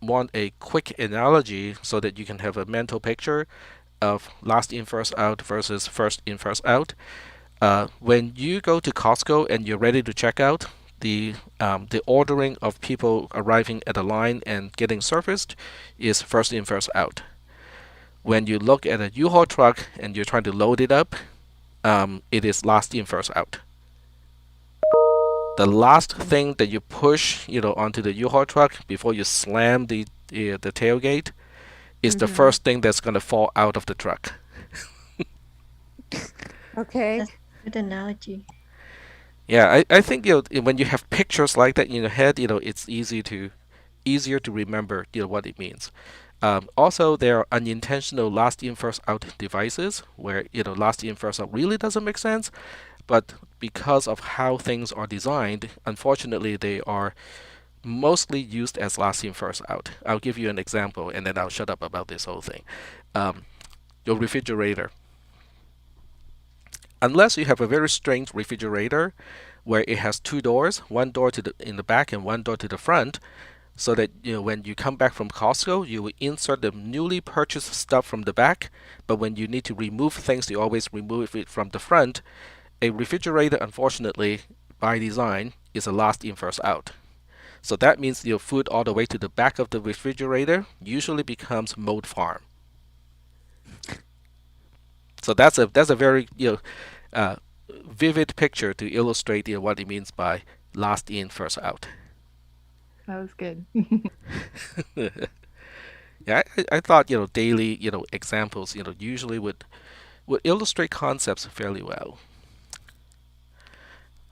want a quick analogy so that you can have a mental picture of last in, first out versus first in, first out, when you go to Costco and you're ready to check out, the ordering of people arriving at the line and getting serviced is first in, first out. When you look at a U-Haul truck and you're trying to load it up, it is last in, first out. The last thing that you push, onto the U-Haul truck before you slam the tailgate is the Mm-hmm. first thing that's going to fall out of the truck. Okay. That's a good analogy. Yeah, I think when you have pictures like that in your head, it's easier to remember what it means. Also, there are unintentional last in, first out devices where last in, first out really doesn't make sense, but because of how things are designed, unfortunately, they are mostly used as last in, first out. I'll give you an example, and then I'll shut up about this whole thing. Your refrigerator. Unless you have a very strange refrigerator where it has two doors, one door in the back and one door to the front, so that when you come back from Costco, you will insert the newly purchased stuff from the back, but when you need to remove things, you always remove it from the front. a refrigerator, unfortunately, by design, is a last in, first out. So that means your food all the way to the back of the refrigerator usually becomes mold farm. So that's a very vivid picture to illustrate what it means by last in, first out. That was good. Yeah, I thought daily examples usually would illustrate concepts fairly well.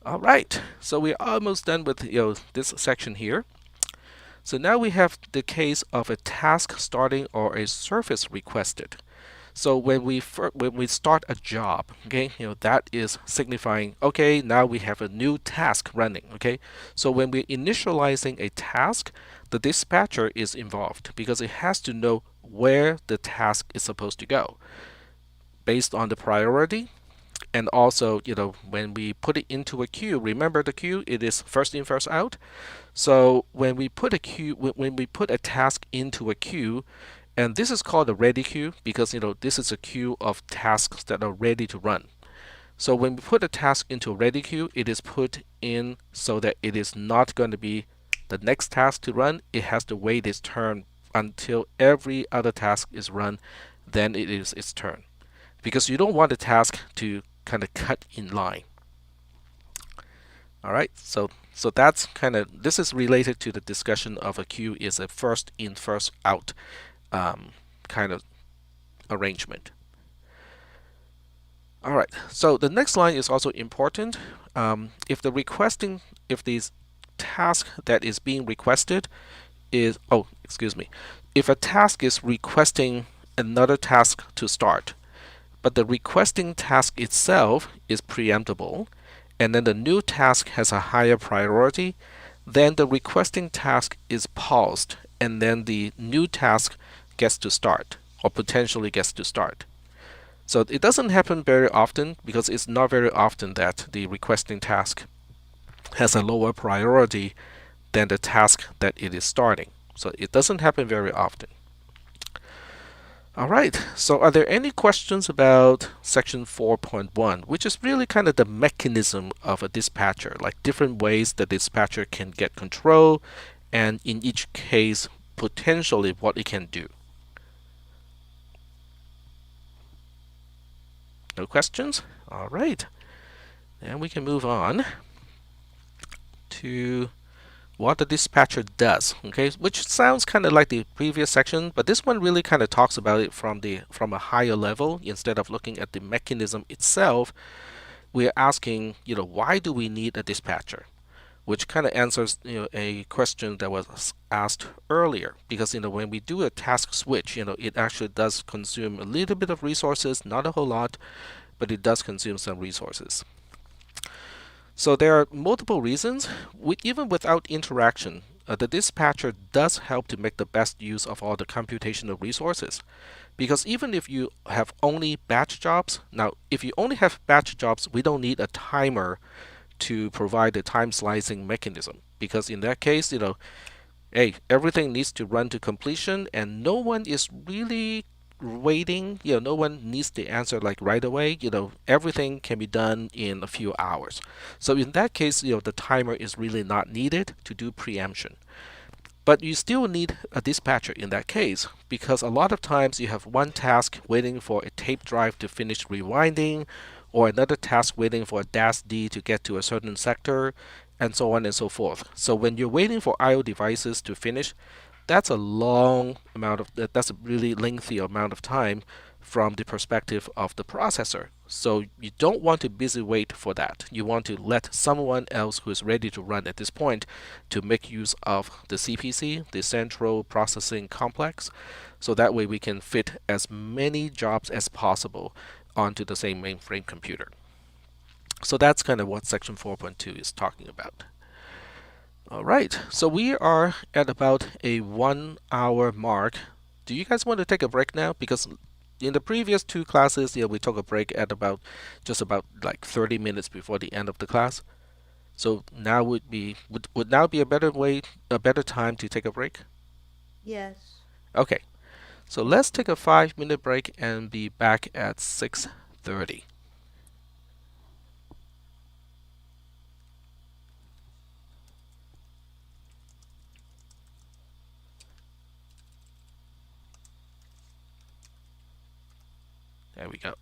All right, so we're almost done with this section here. So now we have the case of a task starting or a service requested. So when we start a job, okay, that is signifying, okay, now we have a new task running, okay. So when we're initializing a task, the dispatcher is involved because it has to know where the task is supposed to go based on the priority. And also, when we put it into a queue, remember the queue, it is first in, first out. So when we put a task into a queue, and this is called a ready queue because this is a queue of tasks that are ready to run. So when we put a task into a ready queue, it is put in so that it is not going to be the next task to run. It has to wait its turn until every other task is run, then it is its turn. Because you don't want the task to kind of cut in line. All right, so that's this is related to the discussion of a queue is a first in, first out kind of arrangement. All right, so the next line is also important. If the task that is being requested is, if a task is requesting another task to start, but the requesting task itself is preemptible, and then the new task has a higher priority, then the requesting task is paused, and then the new task gets to start, or potentially gets to start. So it doesn't happen very often because it's not very often that the requesting task has a lower priority than the task that it is starting. So it doesn't happen very often. All right, so are there any questions about section 4.1, which is really kind of the mechanism of a dispatcher, like different ways the dispatcher can get control, and in each case, potentially what it can do? No questions? All right, then we can move on to what the dispatcher does, okay, which sounds kind of like the previous section, but this one really kind of talks about it from a higher level. Instead of looking at the mechanism itself, we're asking, why do we need a dispatcher? Which kind of answers a question that was asked earlier, because when we do a task switch, it actually does consume a little bit of resources, not a whole lot, but it does consume some resources. So there are multiple reasons. Even without interaction, the dispatcher does help to make the best use of all the computational resources. Because even if you have only batch jobs, now if you only have batch jobs, we don't need a timer to provide a time slicing mechanism. Because in that case, hey, everything needs to run to completion, and no one is really waiting. No one needs the answer like right away. Everything can be done in a few hours. So in that case, the timer is really not needed to do preemption. But you still need a dispatcher in that case, because a lot of times you have one task waiting for a tape drive to finish rewinding, or another task waiting for a DAS-D to get to a certain sector, and so on and so forth. So when you're waiting for I/O devices to finish, that's a really lengthy amount of time from the perspective of the processor. So you don't want to busy wait for that. You want to let someone else who is ready to run at this point to make use of the CPC, the central processing complex, so that way we can fit as many jobs as possible onto the same mainframe computer. So that's kind of what section 4.2 is talking about. All right, so we are at about a 1 hour mark. Do you guys want to take a break now? Because in the previous two classes, we took a break at just about like 30 minutes before the end of the class. So now would now be a better time to take a break? Yes. Okay, so let's take a 5-minute break and be back at 6:30. There we go.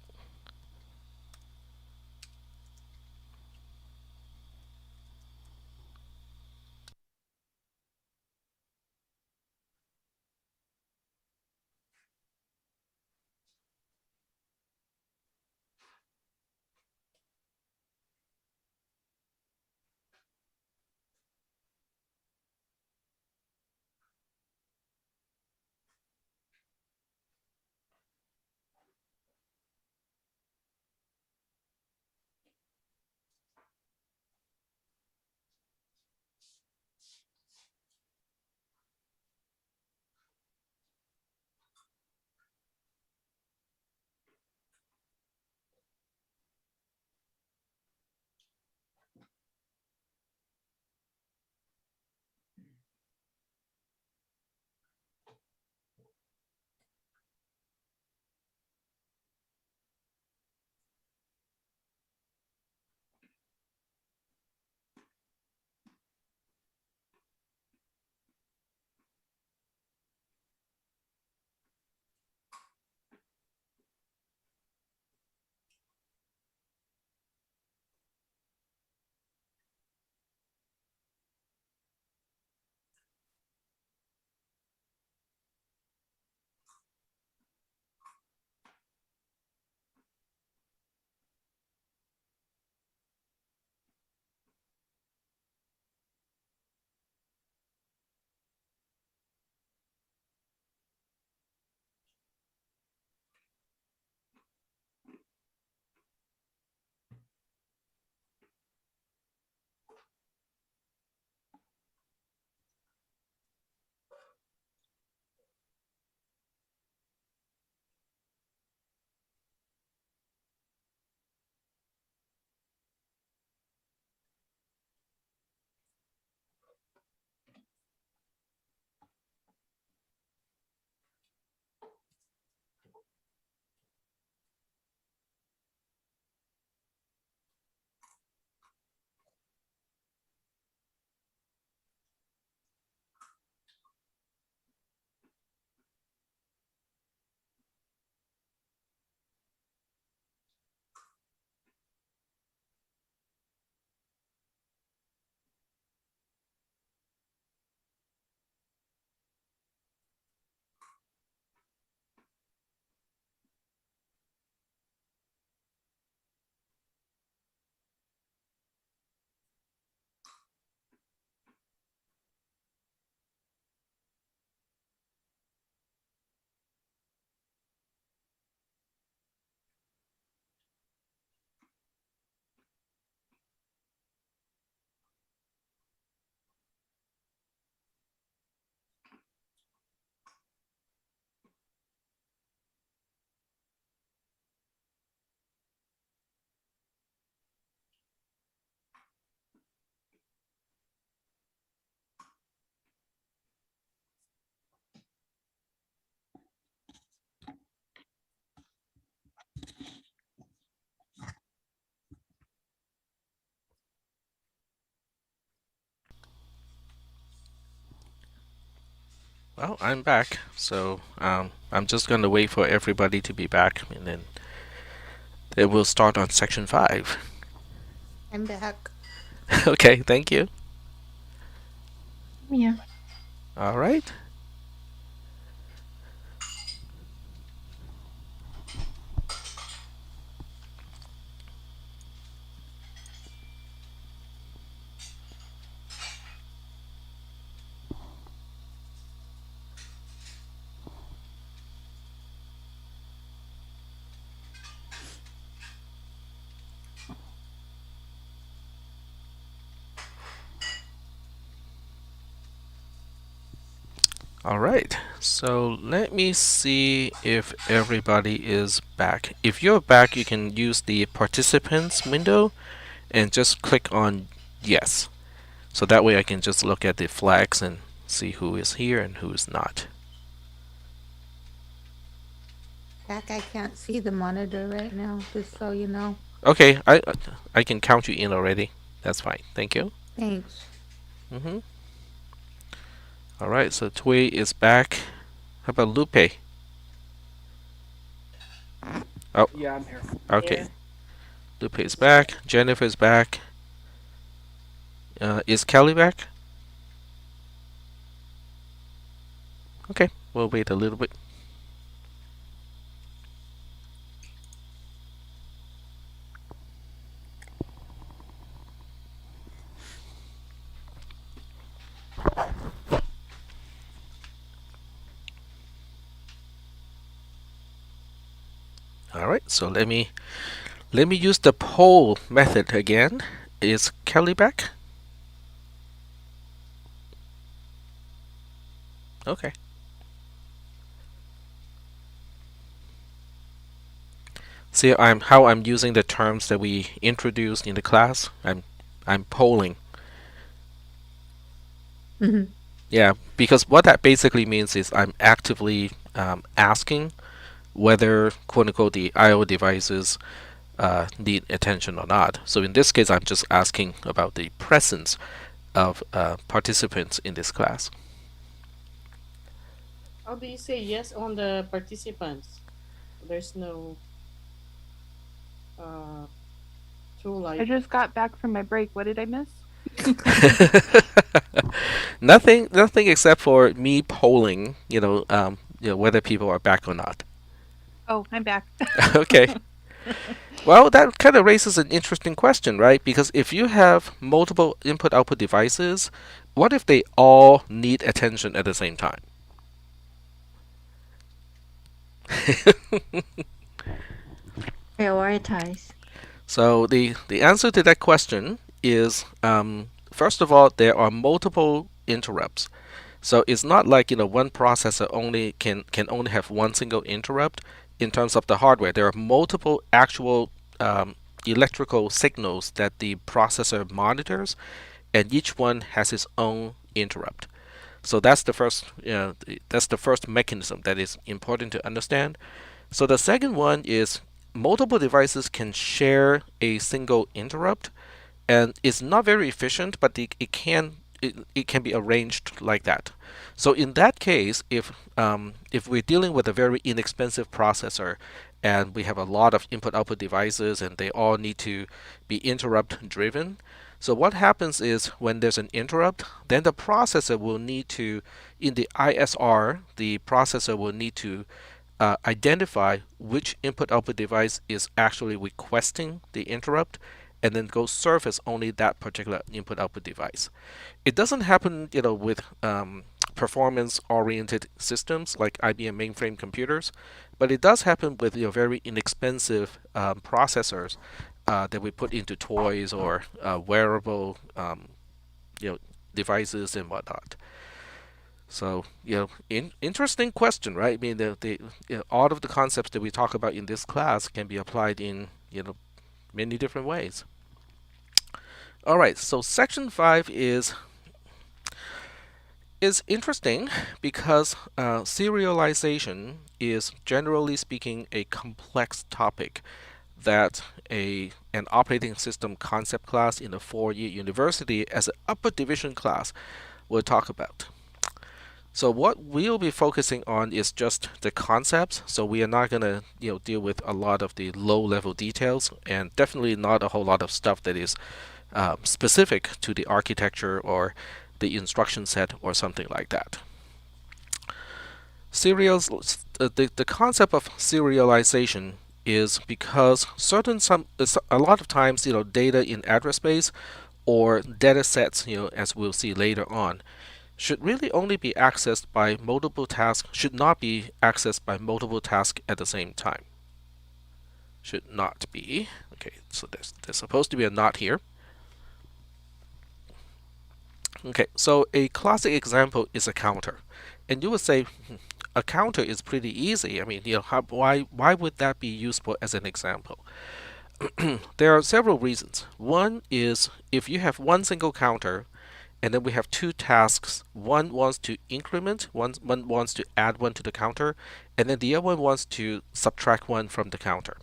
Well, I'm back, so I'm just gonna wait for everybody to be back, and then we'll start on section 5. I'm back. Okay, thank you. Yeah. All right. All right. So let me see if everybody is back. If you're back, you can use the participants window and just click on yes. So that way I can just look at the flags and see who is here and who is not. Jack, I can't see the monitor right now, just so you know. Okay, I can count you in already. That's fine. Thank you. Thanks. Mm-hmm. All right, so Tui is back. How about Lupe? Oh, Yeah, I'm here. okay. Here, Lupe is this is Ken. back. Jennifer is back. Is Kelly back? Okay, we'll wait a little bit. All right, so let me use the poll method again. Is Kelly back? Okay. See, I'm using the terms that we introduced in the class. I'm polling. Mhm. Yeah, because what that basically means is I'm actively asking whether quote unquote the I/O devices need attention or not. So in this case, I'm just asking about the presence of participants in this class. How do you say yes on the participants? There's no uh tool I like. just got back from my break. What did I miss? Nothing except for me polling. Whether people are back or not. Oh, I'm back. Okay. Well, that kind of raises an interesting question, right? Because if you have multiple input output devices, what if they all need attention at the same time? Prioritize. So the answer to that question is first of all, there are multiple interrupts. So it's not like one processor only can only have one single interrupt. In terms of the hardware, there are multiple actual electrical signals that the processor monitors, and each one has its own interrupt. So that's the first mechanism that is important to understand. So the second one is multiple devices can share a single interrupt, and it's not very efficient, but it can be arranged like that. So in that case, if we're dealing with a very inexpensive processor and we have a lot of input output devices and they all need to be interrupt driven, so what happens is when there's an interrupt, then the processor will need to, in the ISR, the processor will need to identify which input output device is actually requesting the interrupt and then go surface only that particular input output device. It doesn't happen, with performance oriented systems like IBM mainframe computers, but it does happen with very inexpensive processors that we put into toys or wearable you know devices and whatnot. So, interesting question, right? I mean, all of the concepts that we talk about in this class can be applied in, many different ways. All right, so section 5 is interesting because serialization is generally speaking a complex topic that an operating system concept class in a 4-year university as an upper division class will talk about. So what we'll be focusing on is just the concepts. So we are not going to deal with a lot of the low level details, and definitely not a whole lot of stuff that is specific to the architecture or the instruction set or something like that. The concept of serialization is because a lot of times data in address space or data sets as we'll see later on should really only be accessed by multiple tasks, should not be accessed by multiple tasks at the same time. Should not be. Okay, so there's supposed to be a not here. Okay, so a classic example is a counter. And you would say, a counter is pretty easy. I mean, why would that be useful as an example? There are several reasons. One is if you have one single counter, and then we have two tasks. One wants to increment, one wants to add one to the counter, and then the other one wants to subtract one from the counter.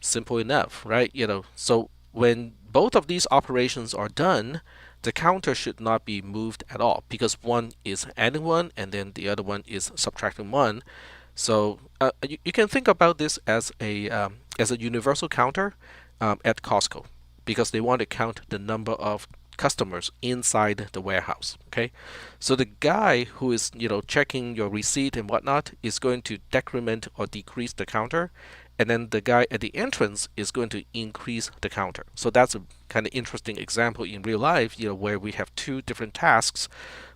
Simple enough, right? So when both of these operations are done, the counter should not be moved at all because one is adding one and then the other one is subtracting one. So you can think about this as a universal counter at Costco because they want to count the number of customers inside the warehouse. Okay, so the guy who is checking your receipt and whatnot is going to decrement or decrease the counter, and then the guy at the entrance is going to increase the counter. So that's a kind of interesting example in real life, where we have two different tasks.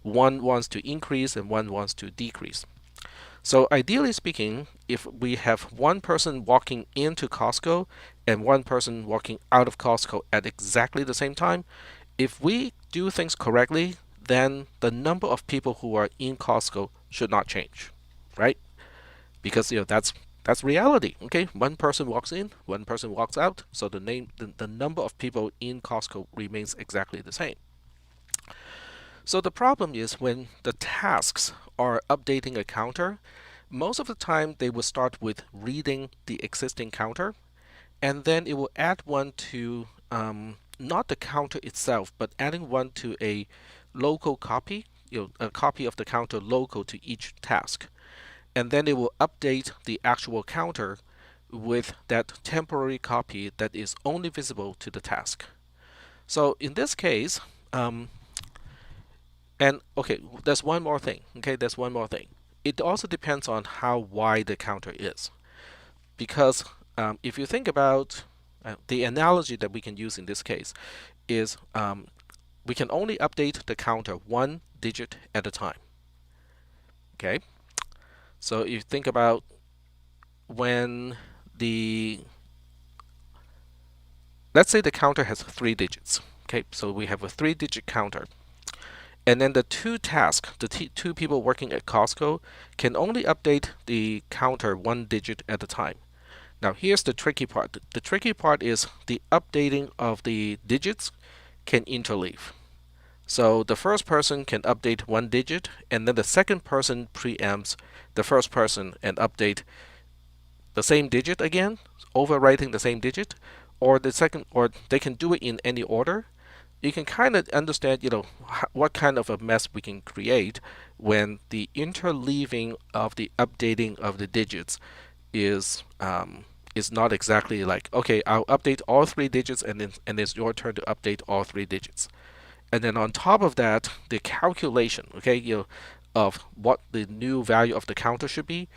One wants to increase and one wants to decrease. So ideally speaking, if we have one person walking into Costco and one person walking out of Costco at exactly the same time, if we do things correctly, then the number of people who are in Costco should not change, right? Because that's reality. Okay, one person walks in, one person walks out, so the number of people in Costco remains exactly the same. So the problem is when the tasks are updating a counter, most of the time they will start with reading the existing counter, and then it will add one to not the counter itself, but adding one to a local copy, a copy of the counter local to each task. And then it will update the actual counter with that temporary copy that is only visible to the task. So in this case, and okay, there's one more thing. Okay, there's one more thing. It also depends on how wide the counter is, because if you think about the analogy that we can use in this case is we can only update the counter one digit at a time. Okay, so if you think about when the let's say the counter has 3 digits. Okay, so we have a 3-digit counter. And then the two tasks, the two people working at Costco, can only update the counter one digit at a time. Now, here's the tricky part. The tricky part is the updating of the digits can interleave. So the first person can update one digit, and then the second person preempts the first person and update the same digit again, overwriting the same digit, or they can do it in any order. You can kind of understand, what kind of a mess we can create when the interleaving of the updating of the digits is not exactly like, okay, I'll update all 3 digits and it's your turn to update all 3 digits. And then on top of that, the calculation, okay, of what the new value of the counter should be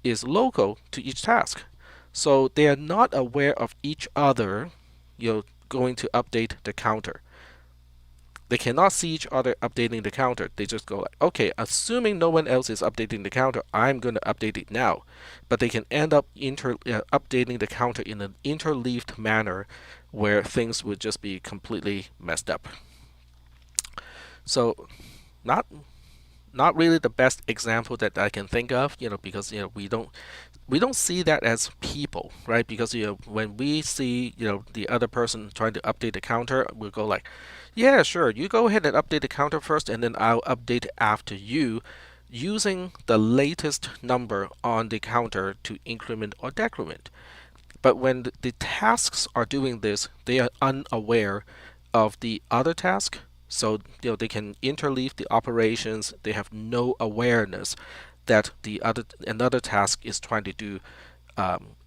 is local to each task. So they are not aware of each other, going to update the counter. They cannot see each other updating the counter. They just go like, okay, assuming no one else is updating the counter, I'm going to update it now. But they can end up updating the counter in an interleaved manner where things would just be completely messed up. So not really the best example that I can think of, because we don't see that as people, right? Because when we see the other person trying to update the counter, we'll go like, yeah, sure, you go ahead and update the counter first, and then I'll update after you, using the latest number on the counter to increment or decrement. But when the tasks are doing this, they are unaware of the other task. So they can interleave the operations. They have no awareness that another task is trying to do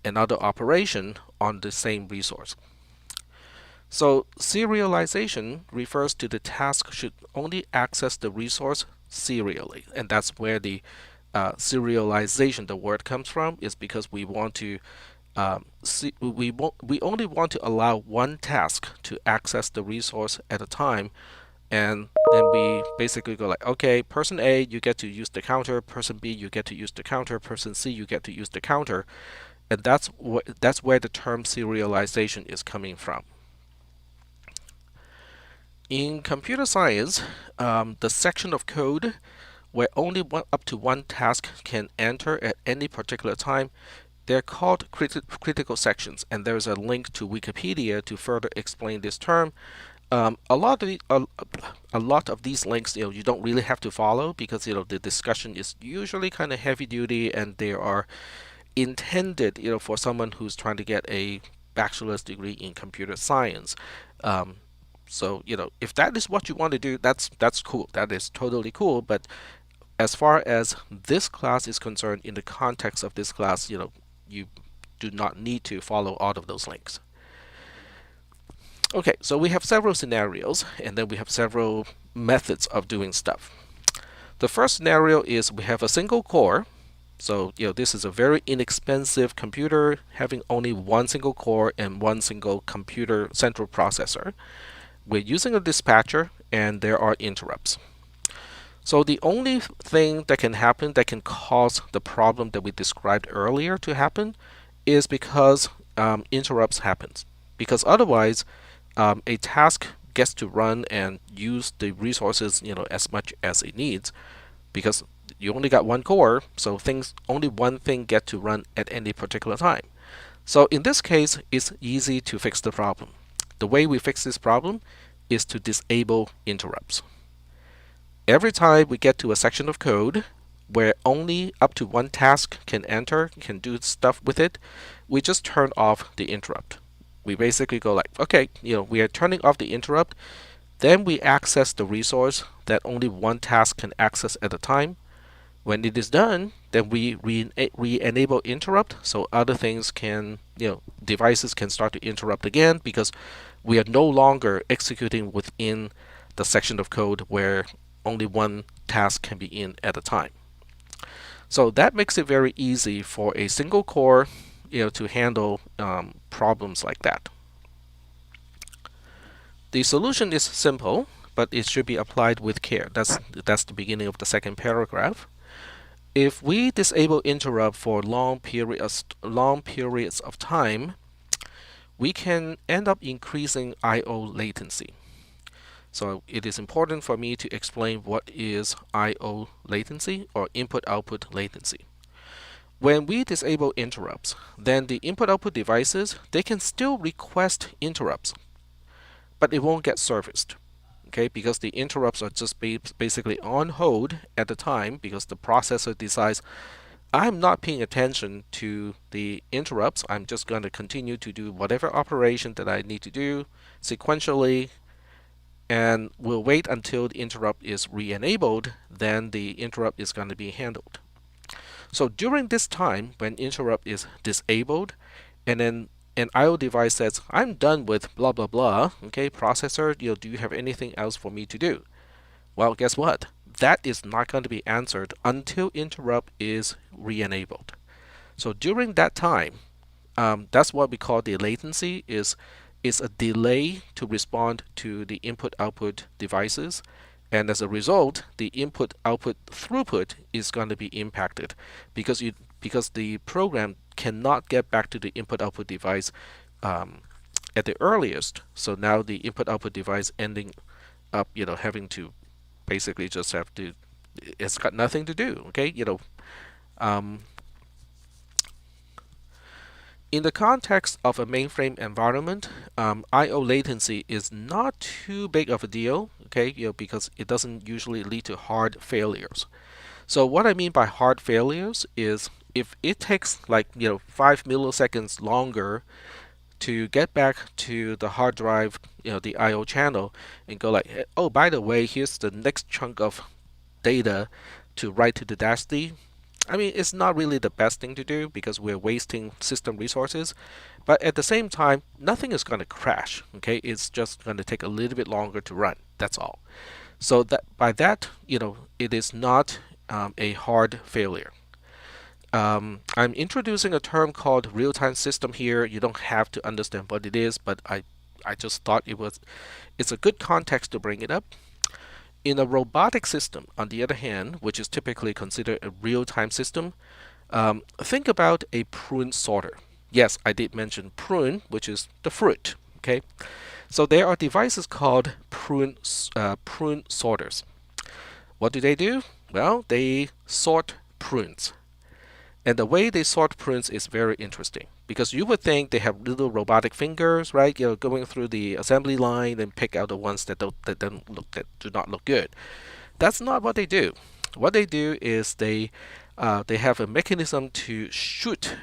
another operation on the same resource. So serialization refers to the task should only access the resource serially, and that's where the serialization, the word, comes from, is because we want to we only want to allow one task to access the resource at a time, and then we basically go like, okay, person A, you get to use the counter, person B, you get to use the counter, person C, you get to use the counter, and that's where the term serialization is coming from. In computer science, the section of code where only up to one task can enter at any particular time, they're called critical sections, and there's a link to Wikipedia to further explain this term. A lot of these links, you don't really have to follow because the discussion is usually kind of heavy duty, and they are intended, for someone who's trying to get a bachelor's degree in computer science. So if that is what you want to do, that's cool. That is totally cool. But as far as this class is concerned, in the context of this class, you do not need to follow all of those links. Okay, so we have several scenarios, and then we have several methods of doing stuff. The first scenario is we have a single core. So, this is a very inexpensive computer having only one single core and one single computer central processor. We're using a dispatcher, and there are interrupts. So the only thing that can happen that can cause the problem that we described earlier to happen is because interrupts happens. Because otherwise, a task gets to run and use the resources as much as it needs, because you only got one core, so only one thing get to run at any particular time. So in this case, it's easy to fix the problem. The way we fix this problem is to disable interrupts. Every time we get to a section of code where only up to one task can enter, can do stuff with it, we just turn off the interrupt. We basically go like, okay, we are turning off the interrupt, then we access the resource that only one task can access at a time. When it is done, then we re-enable interrupt, so other things can, devices can start to interrupt again, because we are no longer executing within the section of code where only one task can be in at a time. So that makes it very easy for a single core, to handle problems like that. The solution is simple, but it should be applied with care. That's the beginning of the second paragraph. If we disable interrupt for long periods of time, we can end up increasing I/O latency. So it is important for me to explain what is I/O latency, or input-output latency. When we disable interrupts, then the input-output devices, they can still request interrupts, but it won't get serviced. Okay, because the interrupts are just basically on hold at the time, because the processor decides, I'm not paying attention to the interrupts. I'm just going to continue to do whatever operation that I need to do sequentially, and we'll wait until the interrupt is re-enabled, then the interrupt is going to be handled. So during this time, when interrupt is disabled, and then an I/O device says, I'm done with blah blah blah, okay, processor, do you have anything else for me to do? Well, guess what? That is not going to be answered until interrupt is re-enabled. So during that time, that's what we call the latency, is a delay to respond to the input-output devices, and as a result, the input-output throughput is going to be impacted, because the program cannot get back to the input-output device at the earliest. So now the input-output device ending up, having to basically just have to, it's got nothing to do. Okay, in the context of a mainframe environment, I/O latency is not too big of a deal, okay, because it doesn't usually lead to hard failures. So what I mean by hard failures is if it takes 5 milliseconds longer to get back to the hard drive, the I/O channel, and go like, oh, by the way, here's the next chunk of data to write to the dash D. I mean, it's not really the best thing to do because we're wasting system resources, but at the same time, nothing is going to crash. Okay, it's just going to take a little bit longer to run. That's all. So that by that, it is not a hard failure. I'm introducing a term called real-time system here. You don't have to understand what it is, but I just thought it's a good context to bring it up. In a robotic system, on the other hand, which is typically considered a real-time system, think about a prune sorter. Yes, I did mention prune, which is the fruit. Okay, so there are devices called prune sorters. What do? Well, they sort prunes. And the way they sort prunes is very interesting, because you would think they have little robotic fingers, right? Going through the assembly line and pick out the ones that do not look good. That's not what they do. What they do is they have a mechanism to shoot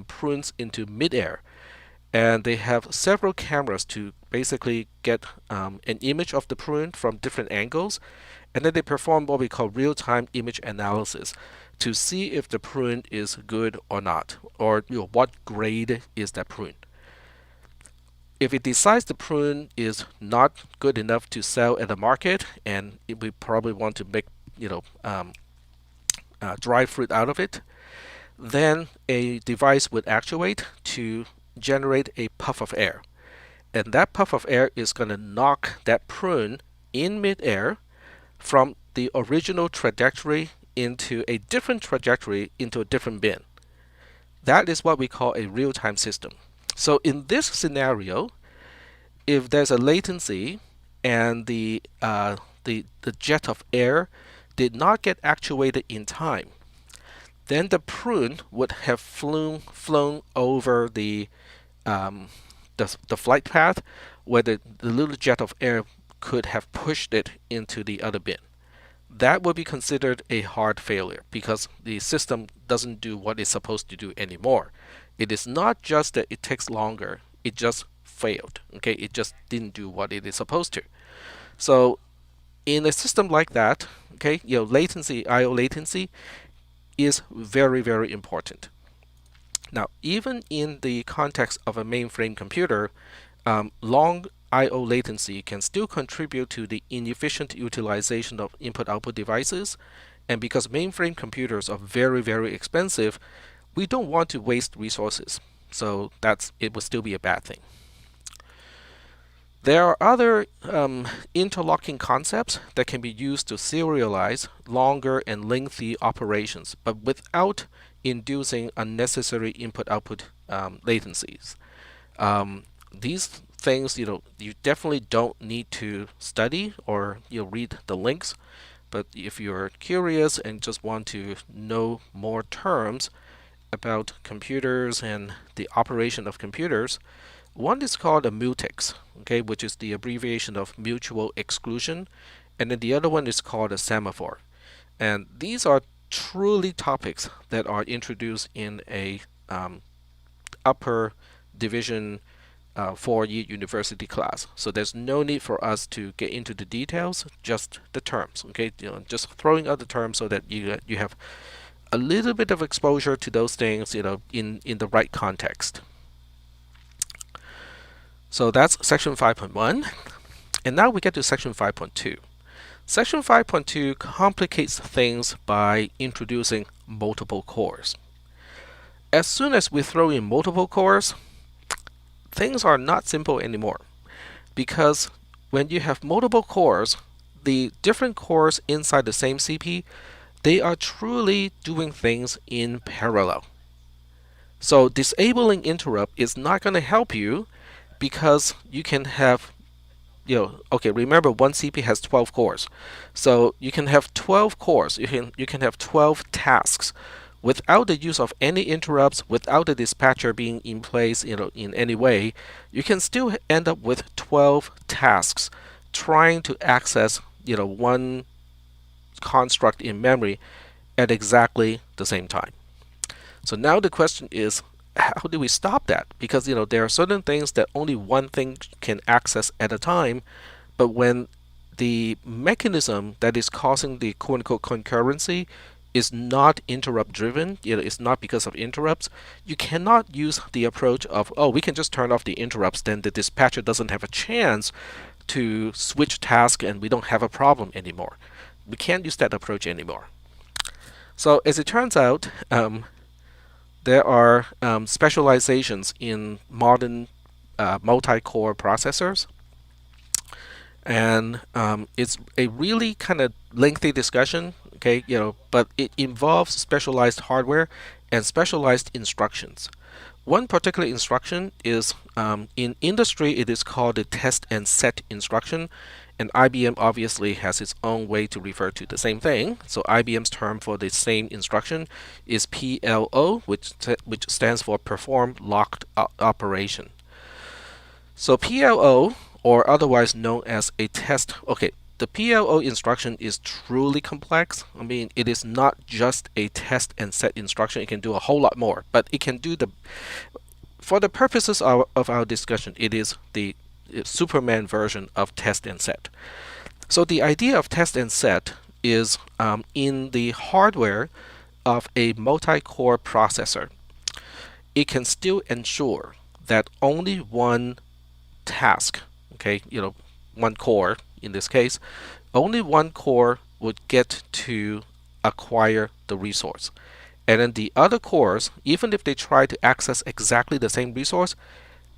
prunes into midair, and they have several cameras to basically get an image of the prune from different angles, and then they perform what we call real-time image analysis to see if the prune is good or not, or what grade is that prune. If it decides the prune is not good enough to sell at the market, and we probably want to make dry fruit out of it, then a device would actuate to generate a puff of air. And that puff of air is going to knock that prune in midair from the original trajectory into a different trajectory into a different bin. That is what we call a real-time system. So in this scenario, if there's a latency and the jet of air did not get actuated in time, then the prune would have flown over the flight path where the little jet of air could have pushed it into the other bin. That would be considered a hard failure because the system doesn't do what it's supposed to do anymore. It is not just that it takes longer, it just failed. Okay, it just didn't do what it is supposed to. So in a system like that, okay, latency, I/O latency is very, very important. Now, even in the context of a mainframe computer, long I/O latency can still contribute to the inefficient utilization of input-output devices. And because mainframe computers are very, very expensive, we don't want to waste resources. So it would still be a bad thing. There are other interlocking concepts that can be used to serialize longer and lengthy operations, but without inducing unnecessary input-output latencies. These things, you definitely don't need to study or read the links. But if you're curious and just want to know more terms about computers and the operation of computers, one is called a mutex, okay, which is the abbreviation of mutual exclusion, and then the other one is called a semaphore. And these are truly topics that are introduced in a upper division 4-year university class. So there's no need for us to get into the details, just the terms, okay? Just throwing out the terms so that you have a little bit of exposure to those things, in the right context. So that's section 5.1. And now we get to section 5.2. Section 5.2 complicates things by introducing multiple cores. As soon as we throw in multiple cores, things are not simple anymore. Because when you have multiple cores, the different cores inside the same CP, they are truly doing things in parallel. So disabling interrupt is not going to help you because you can have, okay, remember one CP has 12 cores. So you can have 12 cores, you can have 12 tasks without the use of any interrupts, without the dispatcher being in place, in any way. You can still end up with 12 tasks trying to access, one construct in memory at exactly the same time. So now the question is, how do we stop that? Because there are certain things that only one thing can access at a time, but when the mechanism that is causing the quote-unquote concurrency is not interrupt driven, it's not because of interrupts, you cannot use the approach of, we can just turn off the interrupts, then the dispatcher doesn't have a chance to switch task and we don't have a problem anymore. We can't use that approach anymore. So as it turns out, there are specializations in modern multi-core processors, and it's a really kind of lengthy discussion, okay, but it involves specialized hardware and specialized instructions. One particular instruction is, in industry, it is called the test and set instruction, and IBM obviously has its own way to refer to the same thing. So IBM's term for the same instruction is PLO, which stands for Perform Locked Operation. So PLO, or otherwise known as a test, okay, the PLO instruction is truly complex. I mean, it is not just a test and set instruction. It can do a whole lot more, but it can do for the purposes of our discussion, it is the Superman version of test and set. So the idea of test and set is in the hardware of a multi-core processor, it can still ensure that only one task, okay, one core in this case, only one core would get to acquire the resource. And then the other cores, even if they try to access exactly the same resource,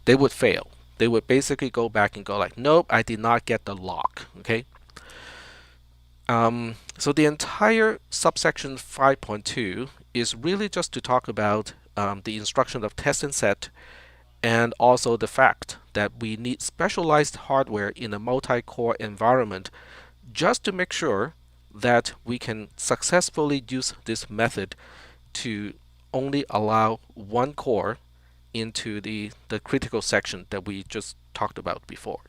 they would fail. They would basically go back and go like, nope, I did not get the lock. Okay. So the entire subsection 5.2 is really just to talk about the instruction of test and set, and also the fact that we need specialized hardware in a multi-core environment just to make sure that we can successfully use this method to only allow one core into the critical section that we just talked about before.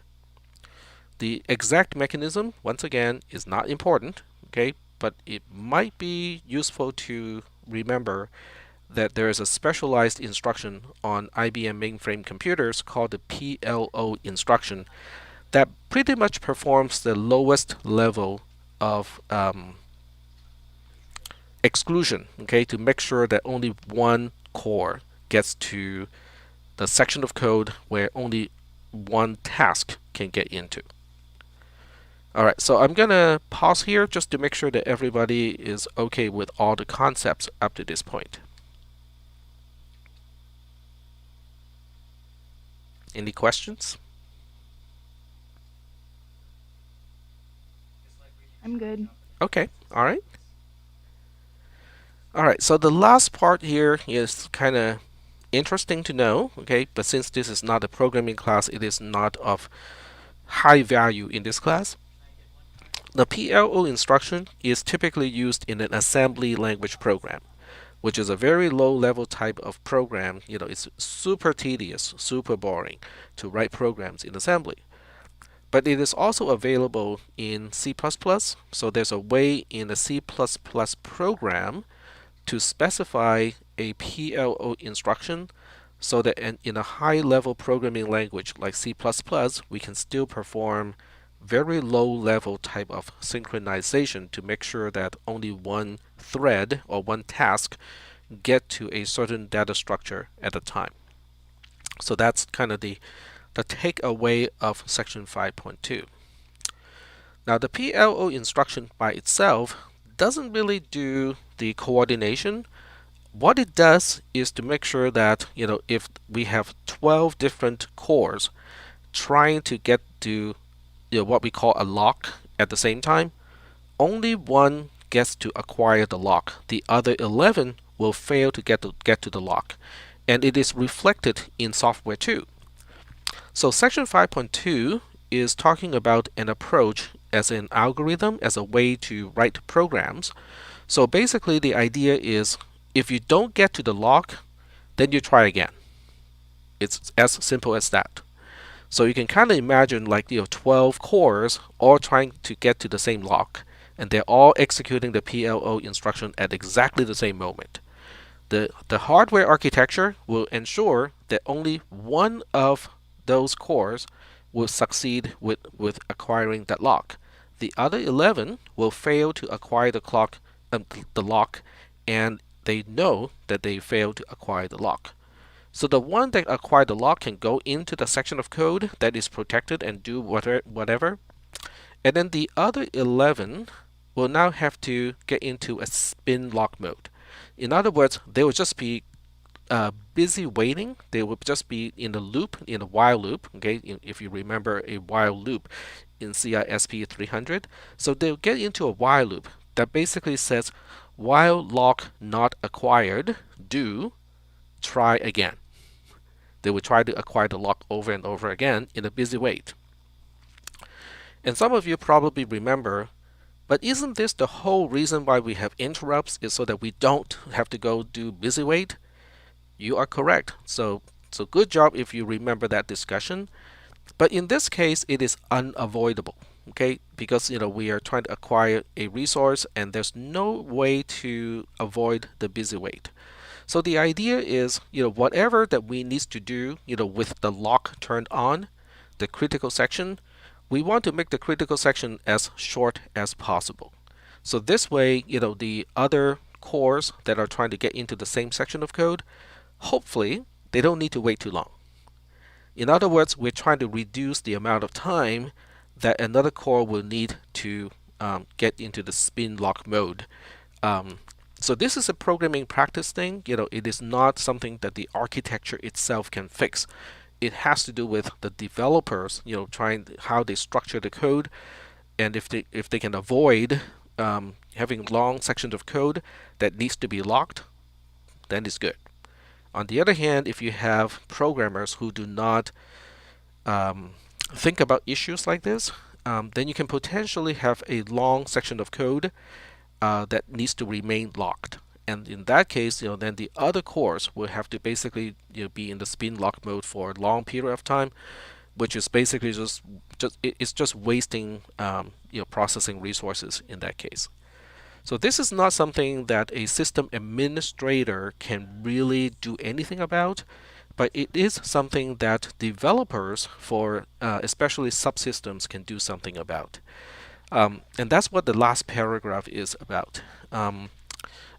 The exact mechanism, once again, is not important, okay, but it might be useful to remember that there is a specialized instruction on IBM mainframe computers called the PLO instruction that pretty much performs the lowest level of exclusion, okay, to make sure that only one core gets to the section of code where only one task can get into. Alright, so I'm gonna pause here just to make sure that everybody is okay with all the concepts up to this point. Any questions? I'm good. Okay, alright. Alright, so the last part here is kind of interesting to know, okay, but since this is not a programming class, it is not of high value in this class. The PLO instruction is typically used in an assembly language program, which is a very low level type of program. It's super tedious, super boring to write programs in assembly. But it is also available in C++, so there's a way in a C++ program to specify a PLO instruction so that in a high level programming language like C++, we can still perform very low level type of synchronization to make sure that only one thread or one task get to a certain data structure at a time. So that's kind of the takeaway of section 5.2. Now the PLO instruction by itself doesn't really do the coordination. What it does is to make sure that if we have 12 different cores trying to get to what we call a lock at the same time, only one gets to acquire the lock. The other 11 will fail to get to the lock, and it is reflected in software too. So section 5.2 is talking about an approach as an algorithm, as a way to write programs. So basically the idea is if you don't get to the lock, then you try again. It's as simple as that. So you can kind of imagine like 12 cores all trying to get to the same lock, and they're all executing the PLO instruction at exactly the same moment. The hardware architecture will ensure that only one of those cores will succeed with acquiring that lock. The other 11 will fail to acquire the lock, and they know that they failed to acquire the lock. So the one that acquired the lock can go into the section of code that is protected and do whatever. And then the other 11 will now have to get into a spin lock mode. In other words, they will just be busy waiting. They will just be in the loop, in a while loop. Okay, if you remember a while loop in CISP300. So they'll get into a while loop that basically says, while lock not acquired, do try again. They will try to acquire the lock over and over again in a busy wait. And some of you probably remember, but isn't this the whole reason why we have interrupts, is so that we don't have to go do busy wait? You are correct. So good job if you remember that discussion. But in this case, it is unavoidable, okay? Because we are trying to acquire a resource, and there's no way to avoid the busy wait. So the idea is, whatever that we need to do, with the lock turned on, the critical section, we want to make the critical section as short as possible. So this way, the other cores that are trying to get into the same section of code, hopefully, they don't need to wait too long. In other words, we're trying to reduce the amount of time that another core will need to get into the spin lock mode. Um, so this is a programming practice thing. It is not something that the architecture itself can fix. It has to do with the developers, trying how they structure the code, and if they can avoid having long sections of code that needs to be locked, then it's good. On the other hand, if you have programmers who do not think about issues like this, then you can potentially have a long section of code that needs to remain locked. And in that case, then the other cores will have to basically be in the spin lock mode for a long period of time, which is basically it's just wasting processing resources in that case. So this is not something that a system administrator can really do anything about, but it is something that developers for especially subsystems can do something about. And that's what the last paragraph is about.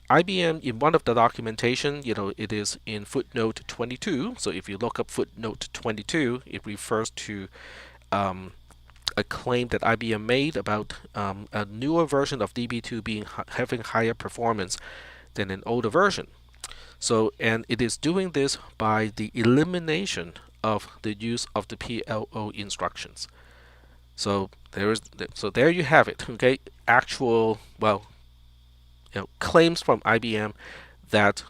IBM, in one of the documentation, it is in footnote 22. So if you look up footnote 22, it refers to a claim that IBM made about a newer version of DB2 having higher performance than an older version. So, and it is doing this by the elimination of the use of the PLO instructions. So there you have it. Okay, actual claims from IBM that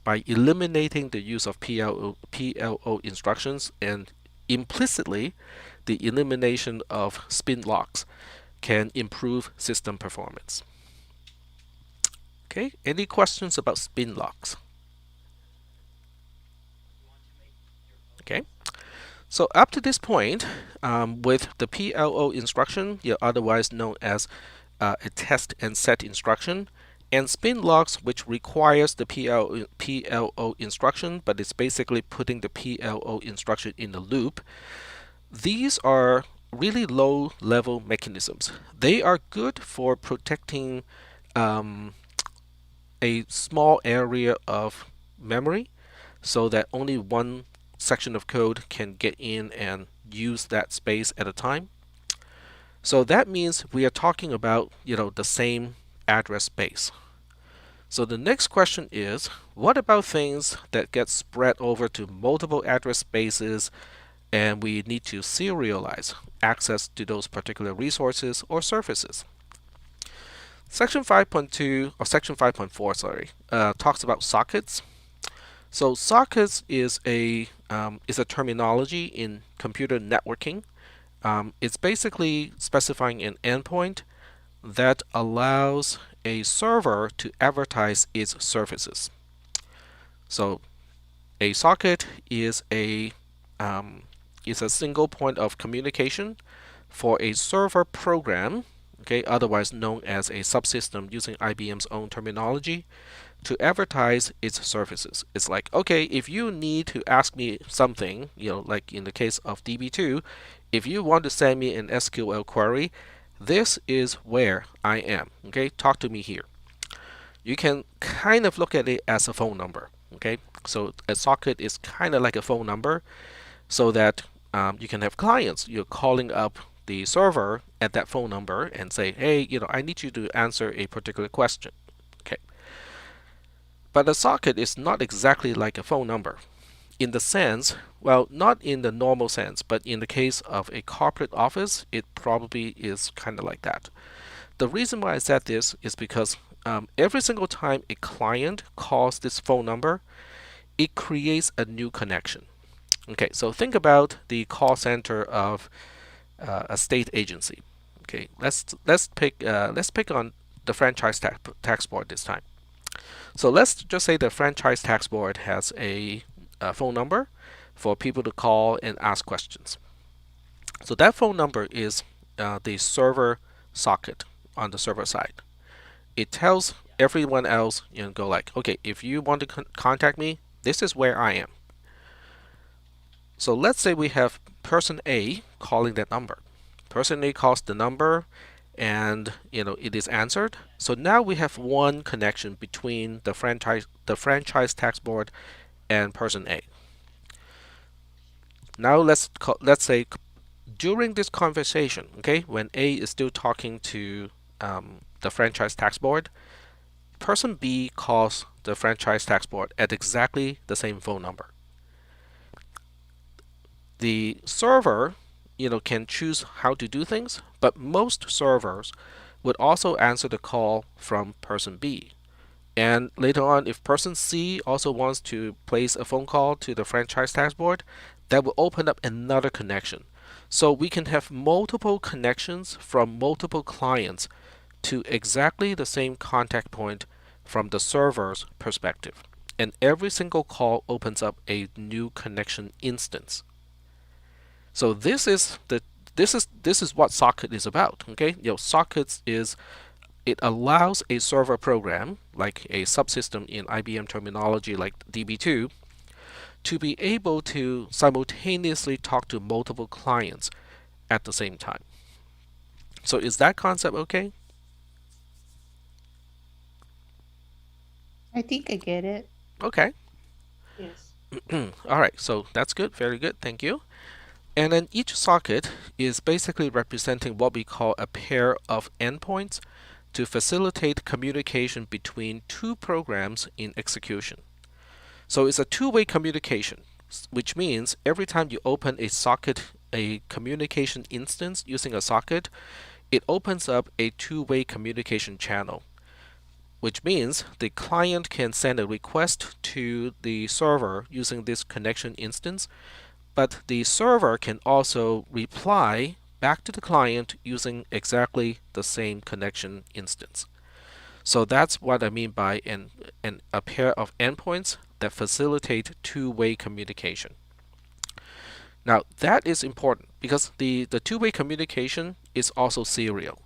by eliminating the use of PLO instructions and implicitly the elimination of spin locks can improve system performance. Okay, any questions about spin locks? Okay, so up to this point, with the PLO instruction, otherwise known as a test and set instruction, and spin locks, which requires the PLO instruction, but it's basically putting the PLO instruction in a loop. These are really low level mechanisms. They are good for protecting a small area of memory so that only one section of code can get in and use that space at a time. So that means we are talking about the same address space. So the next question is, what about things that get spread over to multiple address spaces and we need to serialize access to those particular resources or services? Section 5.2 or Section 5.4, sorry, talks about sockets. So sockets is a terminology in computer networking. It's basically specifying an endpoint that allows a server to advertise its services. So a socket is a single point of communication for a server program, okay, otherwise known as a subsystem using IBM's own terminology, to advertise its services. It's like, okay, if you need to ask me something, like in the case of DB2, if you want to send me an SQL query, this is where I am. Okay, talk to me here. You can kind of look at it as a phone number. Okay, so a socket is kind of like a phone number, so that you can have clients. You're calling up the server at that phone number and say, hey, I need you to answer a particular question. Okay, but a socket is not exactly like a phone number. In the sense, well, not in the normal sense, but in the case of a corporate office, it probably is kind of like that. The reason why I said this is because every single time a client calls this phone number, it creates a new connection. Okay, so think about the call center of a state agency. Okay, let's pick on the franchise tax board this time. So let's just say the franchise tax board has a phone number for people to call and ask questions. So that phone number is the server socket on the server side. It tells everyone else, go like, okay, if you want to contact me, this is where I am. So let's say we have person A calling that number. Person A calls the number, and it is answered. So now we have one connection between the franchise tax board and person A. Now let's say during this conversation, okay, when A is still talking to the franchise tax board, person B calls the franchise tax board at exactly the same phone number. The server, can choose how to do things, but most servers would also answer the call from person B. And later on, if person C also wants to place a phone call to the franchise tax board, that will open up another connection. So we can have multiple connections from multiple clients to exactly the same contact point from the server's perspective. And every single call opens up a new connection instance. So this is what socket is about. Okay, sockets is it allows a server program like a subsystem in IBM terminology like DB2 to be able to simultaneously talk to multiple clients at the same time. So is that concept okay? I think I get it. Okay. Yes. All right. So that's good. Very good. Thank you. And then each socket is basically representing what we call a pair of endpoints to facilitate communication between two programs in execution. So it's a two-way communication, which means every time you open a communication instance using a socket, it opens up a two-way communication channel, which means the client can send a request to the server using this connection instance, but the server can also reply back to the client using exactly the same connection instance. So that's what I mean by a pair of endpoints that facilitate two-way communication. Now that is important because the two-way communication is also serial,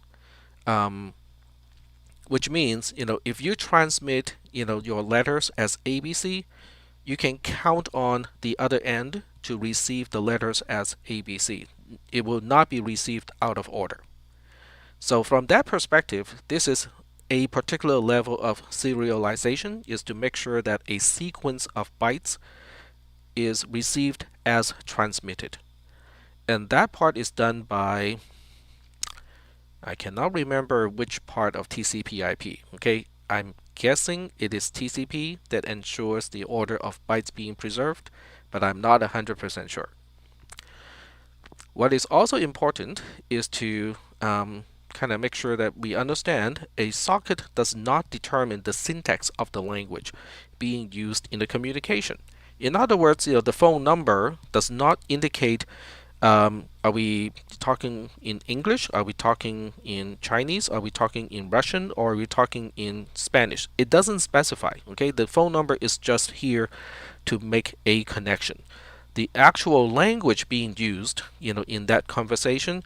which means if you transmit your letters as ABC, you can count on the other end to receive the letters as ABC. It will not be received out of order. So from that perspective, this is a particular level of serialization, is to make sure that a sequence of bytes is received as transmitted. And that part is done by, I cannot remember which part of TCP/IP. Okay, I'm guessing it is TCP that ensures the order of bytes being preserved, but I'm not 100% sure. What is also important is to kind of make sure that we understand a socket does not determine the syntax of the language being used in the communication. In other words, the phone number does not indicate are we talking in English? Are we talking in Chinese? Are we talking in Russian? Or are we talking in Spanish? It doesn't specify. Okay, the phone number is just here to make a connection. The actual language being used, in that conversation,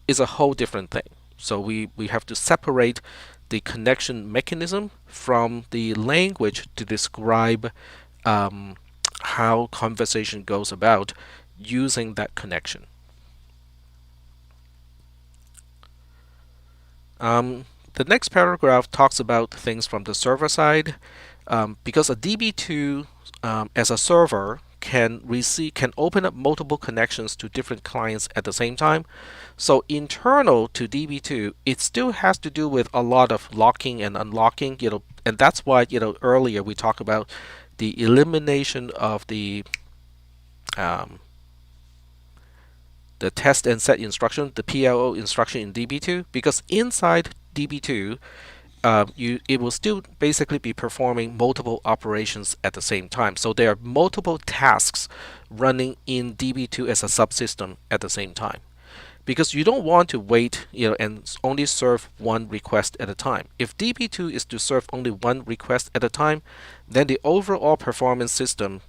is a whole different thing. So we have to separate the connection mechanism from the language to describe how conversation goes about using that connection. The next paragraph talks about things from the server side, because a DB2 as a server can open up multiple connections to different clients at the same time. So internal to DB2, it still has to do with a lot of locking and unlocking, and that's why earlier we talked about the elimination of the test and set instruction, the PLO instruction in DB2, because inside DB2, it will still basically be performing multiple operations at the same time. So there are multiple tasks running in DB2 as a subsystem at the same time, because you don't want to wait, and only serve one request at a time. If DB2 is to serve only one request at a time, then the overall performance system,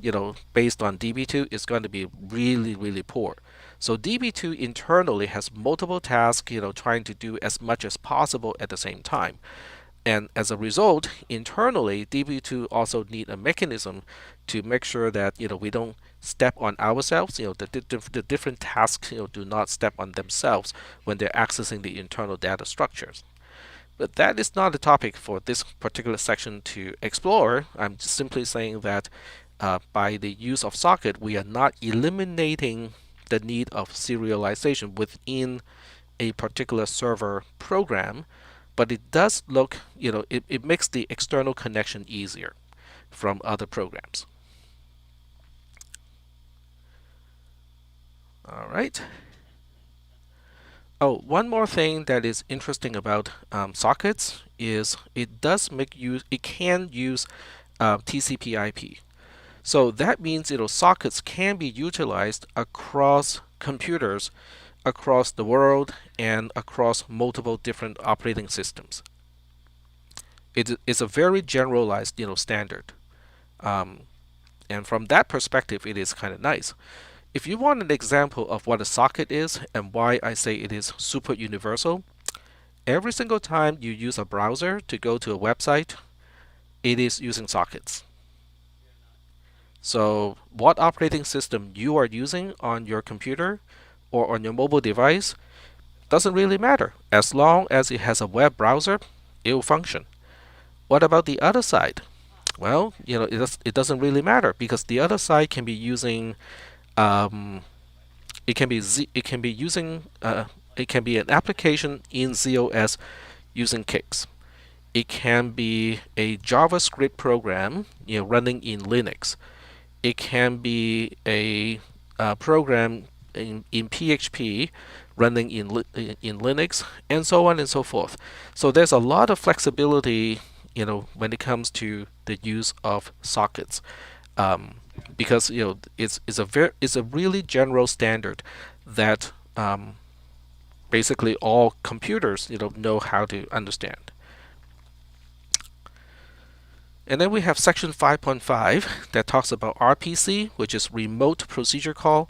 based on DB2 is going to be really, really poor. So DB2 internally has multiple tasks, trying to do as much as possible at the same time. And as a result, internally, DB2 also need a mechanism to make sure that we don't step on ourselves. The different tasks do not step on themselves when they're accessing the internal data structures. But that is not a topic for this particular section to explore. I'm just simply saying that by the use of socket, we are not eliminating the need of serialization within a particular server program, but it does look, it makes the external connection easier from other programs. All right. Oh, one more thing that is interesting about sockets is it can use TCP/IP. So that means sockets can be utilized across computers, across the world, and across multiple different operating systems. It is a very generalized standard, um, and from that perspective, it is kind of nice. If you want an example of what a socket is and why I say it is super universal, every single time you use a browser to go to a website, it is using sockets. So what operating system you are using on your computer or on your mobile device doesn't really matter. As long as it has a web browser, it will function. What about the other side? Well, it doesn't really matter because the other side can be using it can be using it can be an application in ZOS using Kix. It can be a JavaScript program running in Linux. It can be a program in PHP running in Linux, and so on and so forth. So there's a lot of flexibility, when it comes to the use of sockets, because it's a really general standard that basically all computers know how to understand. And then we have section 5.5 that talks about RPC, which is remote procedure call,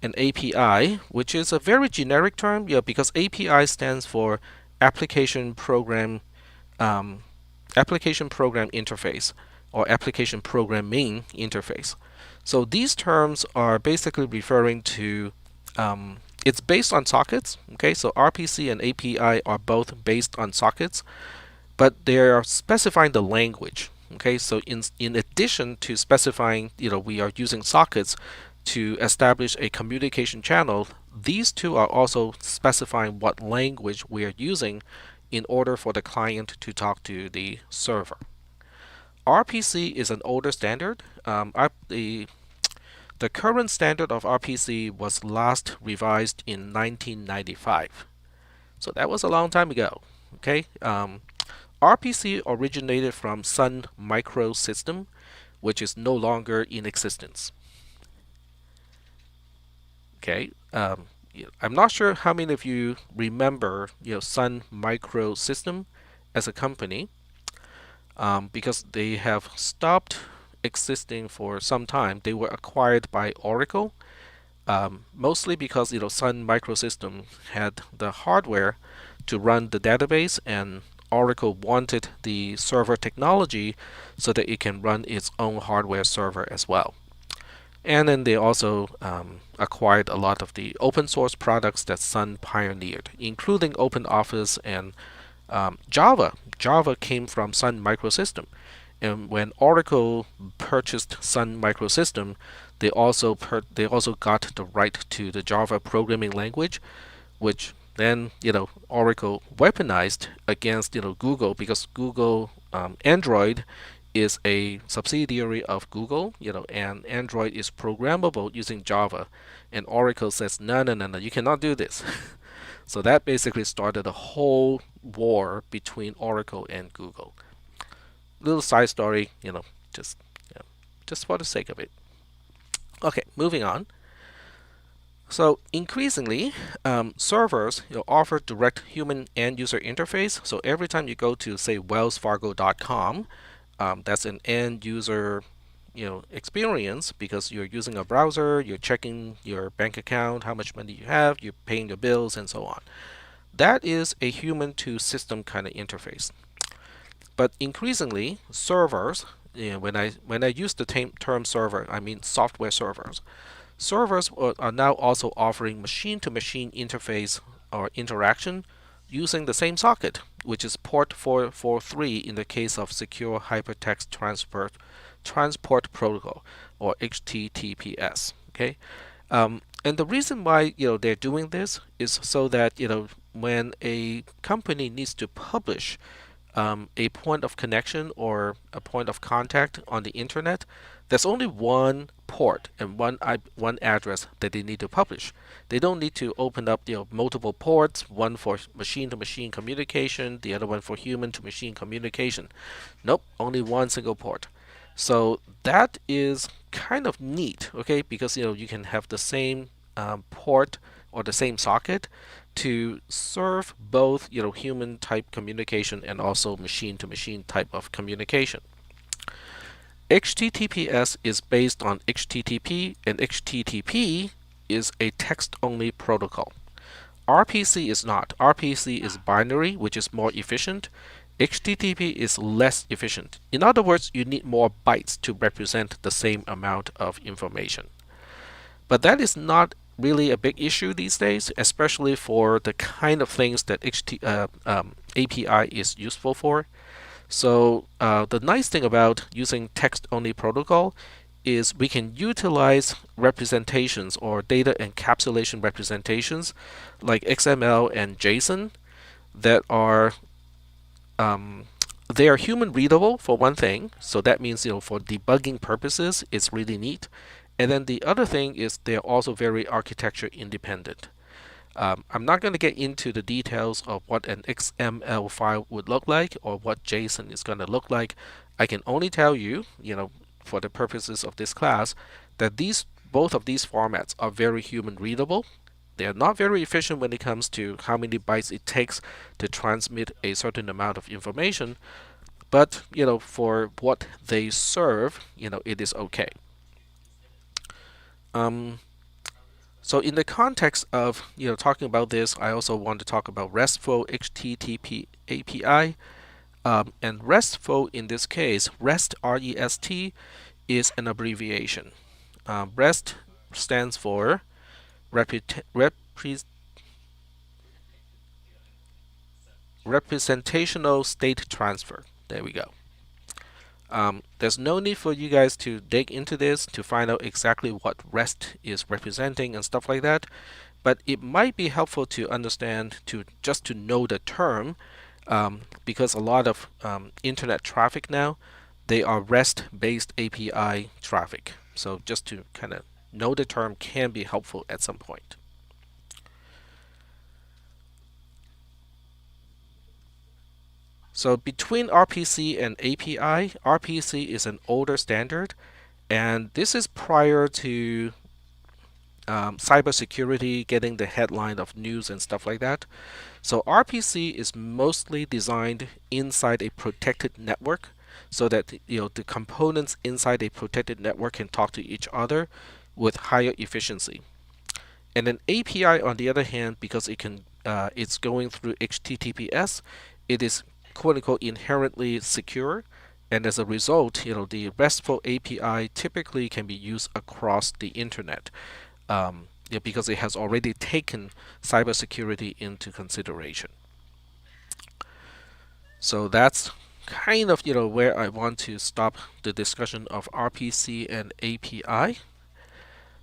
and API, which is a very generic term, because API stands for application program interface or application programming interface. So these terms are basically referring to it's based on sockets. Okay, so RPC and API are both based on sockets, but they are specifying the language. Okay, so in addition to specifying, we are using sockets to establish a communication channel, these two are also specifying what language we are using in order for the client to talk to the server. RPC is an older standard. The current standard of RPC was last revised in 1995. So that was a long time ago. Okay. RPC originated from Sun Microsystem, which is no longer in existence. Okay, I'm not sure how many of you remember, Sun Microsystem as a company, because they have stopped existing for some time. They were acquired by Oracle, mostly because Sun Microsystem had the hardware to run the database, and Oracle wanted the server technology so that it can run its own hardware server as well. And then they also acquired a lot of the open source products that Sun pioneered, including OpenOffice and Java. Java came from Sun Microsystem. And when Oracle purchased Sun Microsystem, they also got the right to the Java programming language, which then Oracle weaponized against Google, because Google Android is a subsidiary of Google, and Android is programmable using Java, and Oracle says no, you cannot do this. So that basically started a whole war between Oracle and Google. Little side story, just just for the sake of it. Okay, moving on. So increasingly, servers offer direct human end user interface. So every time you go to, say, wellsfargo.com, that's an end user experience, because you're using a browser, you're checking your bank account, how much money you have, you're paying your bills, and so on. That is a human to system kind of interface. But increasingly, servers, when I use the term server, I mean software servers. Servers are now also offering machine-to-machine interface or interaction using the same socket, which is port 443 in the case of Secure Hypertext Transport Protocol, or HTTPS. Okay, and the reason why they're doing this is so that when a company needs to publish a point of connection or a point of contact on the internet, there's only one port and one address that they need to publish. They don't need to open up multiple ports, one for machine-to-machine communication, the other one for human-to-machine communication. Nope, only one single port. So that is kind of neat, okay? Because you can have the same port or the same socket to serve both human type communication and also machine to machine type of communication. HTTPS is based on HTTP, and HTTP is a text only protocol. RPC is not. RPC is binary, which is more efficient. HTTP is less efficient. In other words, you need more bytes to represent the same amount of information. But that is not really a big issue these days, especially for the kind of things that API is useful for. So the nice thing about using text-only protocol is we can utilize representations or data encapsulation representations like XML and JSON that are they are human readable for one thing, so that means for debugging purposes it's really neat. And then the other thing is they're also very architecture independent. I'm not going to get into the details of what an XML file would look like or what JSON is going to look like. I can only tell you, for the purposes of this class, that both of these formats are very human readable. They are not very efficient when it comes to how many bytes it takes to transmit a certain amount of information, but for what they serve, it is okay. So in the context of talking about this, I also want to talk about RESTful HTTP API. And RESTful in this case, REST R-E-S-T, is an abbreviation. REST stands for Representational State Transfer. There we go. There's no need for you guys to dig into this to find out exactly what REST is representing and stuff like that, but it might be helpful to understand, just to know the term, because a lot of internet traffic now, they are REST-based API traffic. So just to kind of know the term can be helpful at some point. So between RPC and API, RPC is an older standard, and this is prior to cybersecurity getting the headline of news and stuff like that. So RPC is mostly designed inside a protected network, so that the components inside a protected network can talk to each other with higher efficiency. And an API, on the other hand, because it's going through HTTPS, it is quote unquote inherently secure, and as a result, the RESTful API typically can be used across the internet, because it has already taken cybersecurity into consideration. So that's kind of where I want to stop the discussion of RPC and API.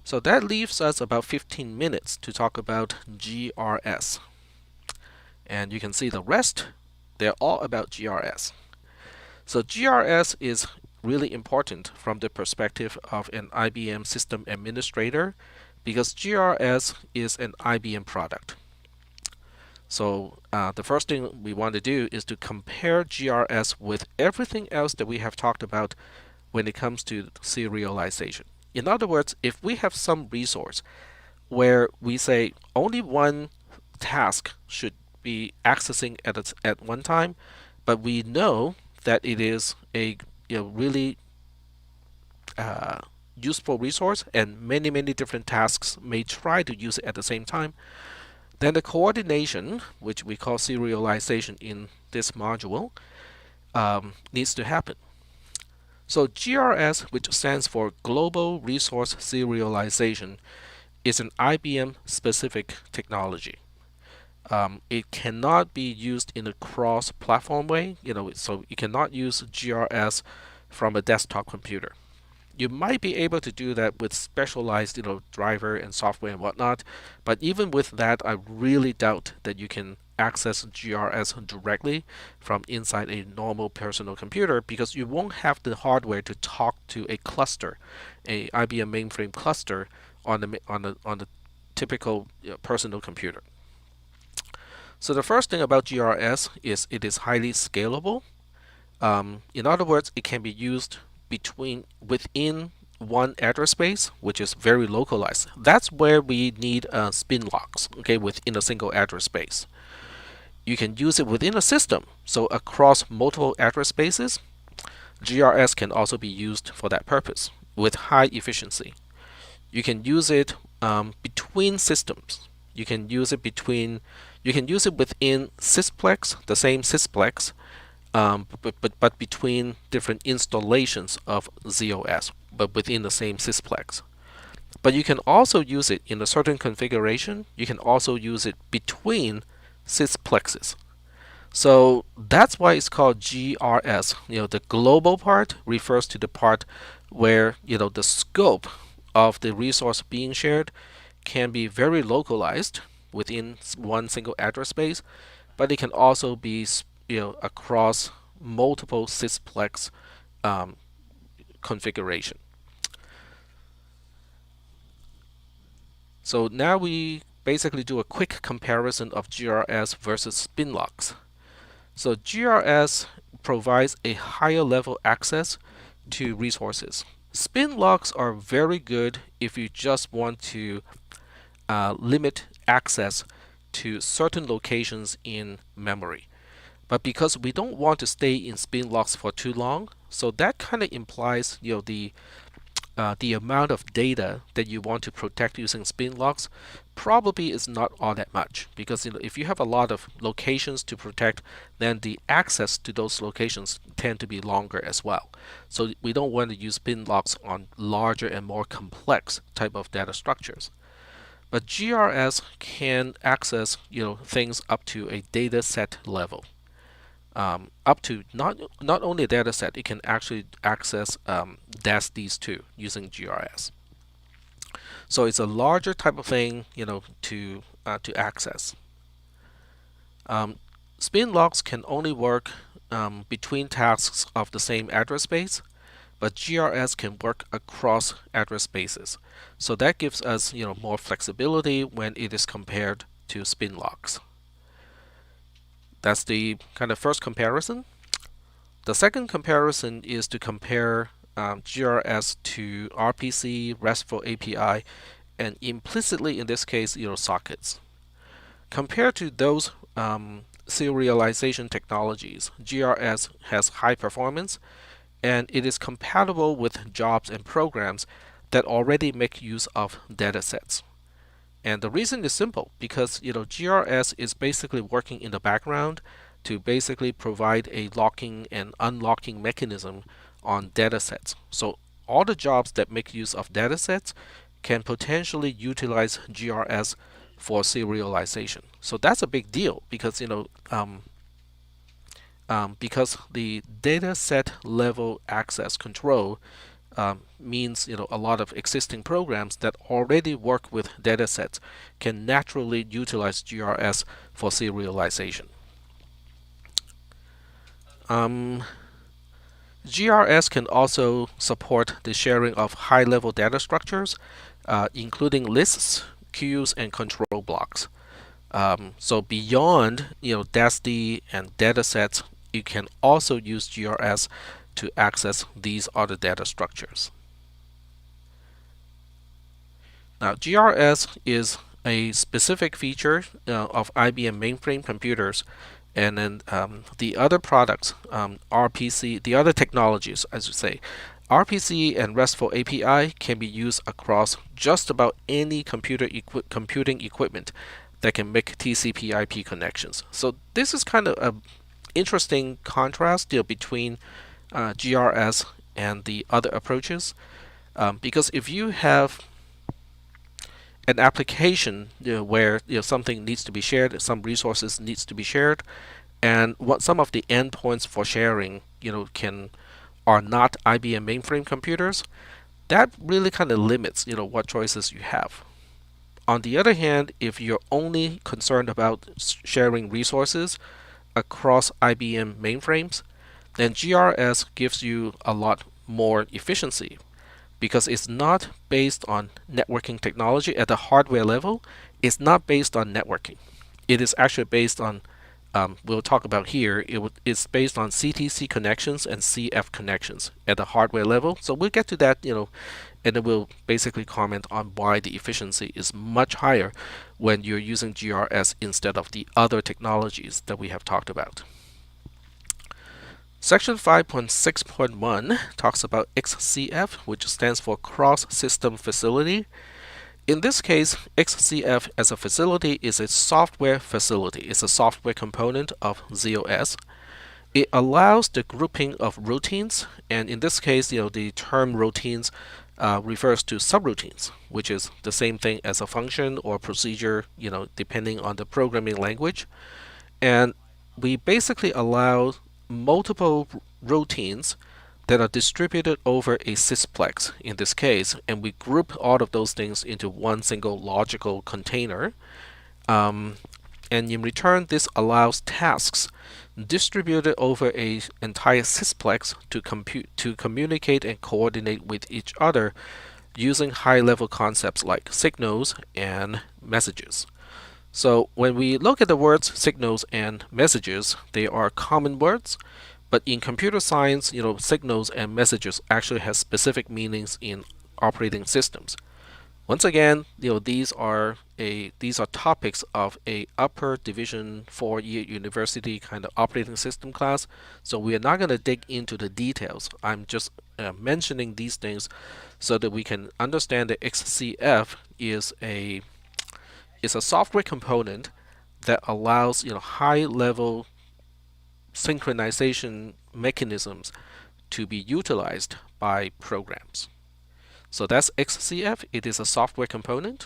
So that leaves us about 15 minutes to talk about GRS. And you can see the rest, they're all about GRS. So GRS is really important from the perspective of an IBM system administrator, because GRS is an IBM product. So the first thing we want to do is to compare GRS with everything else that we have talked about when it comes to serialization. In other words, if we have some resource where we say only one task should be accessing at one time, but we know that it is a really useful resource and many different tasks may try to use it at the same time, then the coordination, which we call serialization in this module, needs to happen. So GRS, which stands for Global Resource Serialization, is an IBM specific technology. It cannot be used in a cross-platform way, so you cannot use GRS from a desktop computer. You might be able to do that with specialized, driver and software and whatnot, but even with that, I really doubt that you can access GRS directly from inside a normal personal computer because you won't have the hardware to talk to a cluster, a IBM mainframe cluster on the typical personal computer. So the first thing about GRS is it is highly scalable. In other words, it can be used within one address space, which is very localized. That's where we need spin locks, okay, within a single address space. You can use it within a system, so across multiple address spaces. GRS can also be used for that purpose with high efficiency. You can use it between systems. You can use it within Sysplex, the same Sysplex, but between different installations of ZOS, but within the same Sysplex. But you can also use it in a certain configuration. You can also use it between Sysplexes. So that's why it's called GRS. The global part refers to the part where the scope of the resource being shared can be very localized within one single address space, but it can also be across multiple Sysplex configuration. So now we basically do a quick comparison of GRS versus spin locks. So GRS provides a higher level access to resources. Spin locks are very good if you just want to limit access to certain locations in memory. But because we don't want to stay in spin locks for too long, so that kind of implies the amount of data that you want to protect using spin locks probably is not all that much, because if you have a lot of locations to protect, then the access to those locations tend to be longer as well. So we don't want to use spin locks on larger and more complex type of data structures. But GRS can access things up to a data set level. Up to not only a data set, it can actually access DASDs too using GRS. So it's a larger type of thing, to access. Spin locks can only work between tasks of the same address space, but GRS can work across address spaces. So that gives us more flexibility when it is compared to spin locks. That's the kind of first comparison. The second comparison is to compare GRS to RPC, RESTful API, and implicitly in this case, sockets. Compared to those serialization technologies, GRS has high performance, and it is compatible with jobs and programs that already make use of datasets. And the reason is simple, because GRS is basically working in the background to basically provide a locking and unlocking mechanism on datasets. So all the jobs that make use of datasets can potentially utilize GRS for serialization. So that's a big deal because because the dataset level access control means a lot of existing programs that already work with datasets can naturally utilize GRS for serialization. GRS can also support the sharing of high-level data structures, including lists, queues, and control blocks. So beyond DASD and datasets, you can also use GRS to access these other data structures. Now, GRS is a specific feature of IBM mainframe computers, and then the other products, RPC, the other technologies, as you say, RPC and RESTful API can be used across just about any computing equipment that can make TCP/IP connections. So this is kind of interesting contrast, between GRS and the other approaches, because if you have an application, where something needs to be shared, some resources needs to be shared, and what some of the endpoints for sharing, can are not IBM mainframe computers, that really kind of limits, what choices you have. On the other hand, if you're only concerned about sharing resources across IBM mainframes, then GRS gives you a lot more efficiency because it's not based on networking technology at the hardware level. It's not based on networking. It is actually based on, we'll talk about here, it's based on CTC connections and CF connections at the hardware level. So we'll get to that, and then we'll basically comment on why the efficiency is much higher when you're using GRS instead of the other technologies that we have talked about. Section 5.6.1 talks about XCF, which stands for Cross System Facility. In this case, XCF as a facility is a software facility. It's a software component of ZOS. It allows the grouping of routines, and in this case, the term routines refers to subroutines, which is the same thing as a function or procedure, depending on the programming language. And we basically allow multiple routines that are distributed over a sysplex in this case, and we group all of those things into one single logical container. And in return, this allows tasks distributed over a entire sysplex to communicate and coordinate with each other using high-level concepts like signals and messages. So when we look at the words signals and messages, they are common words, but in computer science, signals and messages actually have specific meanings in operating systems. Once again, these are topics of a upper division 4-year university kind of operating system class. So we are not going to dig into the details. I'm just mentioning these things so that we can understand that XCF is a software component that allows high level synchronization mechanisms to be utilized by programs. So that's XCF. It is a software component.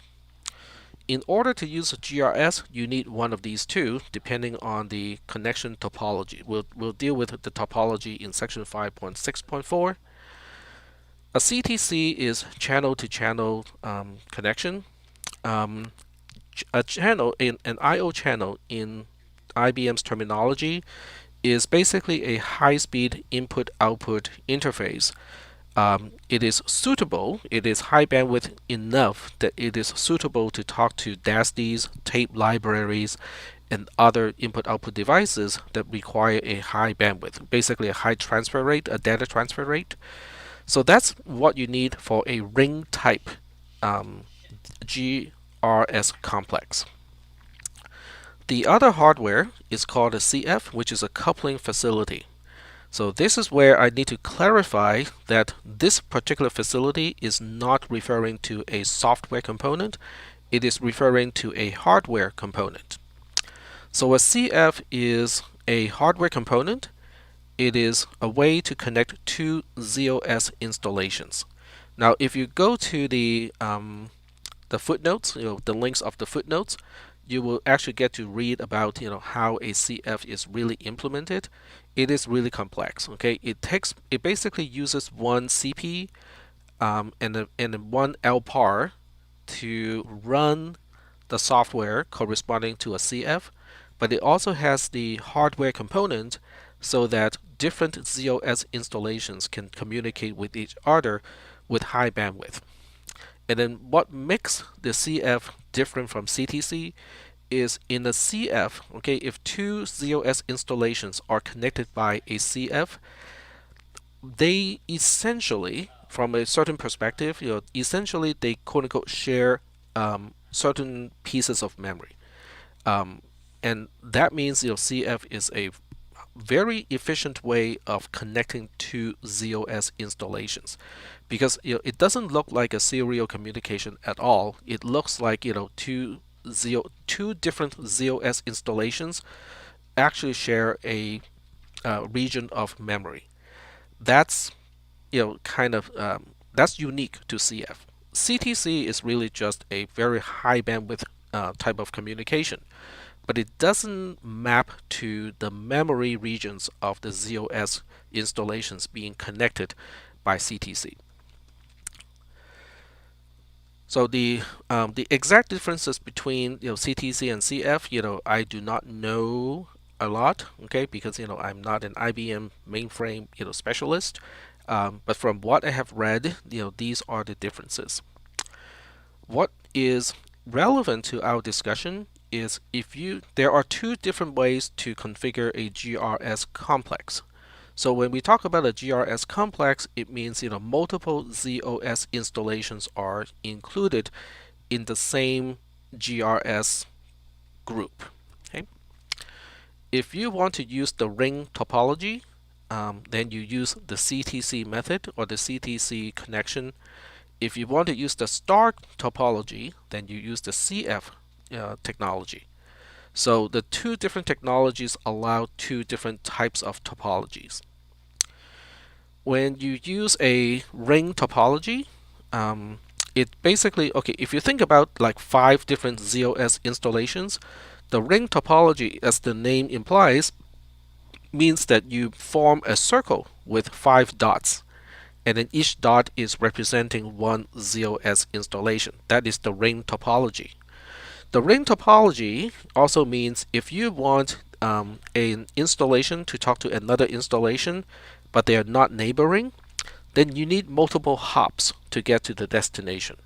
In order to use GRS, you need one of these two, depending on the connection topology. We'll deal with the topology in section 5.6.4. A CTC is channel-to-channel connection. A channel, an I/O channel in IBM's terminology, is basically a high-speed input-output interface. It is suitable, it is high bandwidth enough that it is suitable to talk to DASDs, tape libraries, and other input-output devices that require a high bandwidth, basically a high transfer rate, a data transfer rate. So that's what you need for a ring type GRS complex. The other hardware is called a CF, which is a coupling facility. So this is where I need to clarify that this particular facility is not referring to a software component, it is referring to a hardware component. So a CF is a hardware component. It is a way to connect two ZOS installations. Now if you go to the footnotes, the links of the footnotes, you will actually get to read about how a CF is really implemented. It is really complex. Okay, it basically uses one CP and one LPAR to run the software corresponding to a CF, but it also has the hardware component so that different ZOS installations can communicate with each other with high bandwidth. And then what makes the CF different from CTC is in the CF, okay, if two ZOS installations are connected by a CF, they essentially, from a certain perspective, essentially they quote unquote share certain pieces of memory. And that means CF is a very efficient way of connecting two ZOS installations, because it doesn't look like a serial communication at all. It looks like two different ZOS installations actually share a region of memory. That's kind of that's unique to CF. CTC is really just a very high bandwidth type of communication, but it doesn't map to the memory regions of the ZOS installations being connected by CTC. So the exact differences between CTC and CF, I do not know a lot, okay, because I'm not an IBM mainframe specialist. But from what I have read, these are the differences. What is relevant to our discussion is there are two different ways to configure a GRS complex. So when we talk about a GRS complex, it means multiple ZOS installations are included in the same GRS group. Okay? If you want to use the ring topology, then you use the CTC method or the CTC connection. If you want to use the star topology, then you use the CF technology. So the two different technologies allow two different types of topologies. When you use a ring topology, it basically, okay, if you think about like 5 different ZOS installations, the ring topology, as the name implies, means that you form a circle with 5 dots, and then each dot is representing one ZOS installation. That is the ring topology. The ring topology also means if you want an installation to talk to another installation, but they are not neighboring, then you need multiple hops to get to the destination.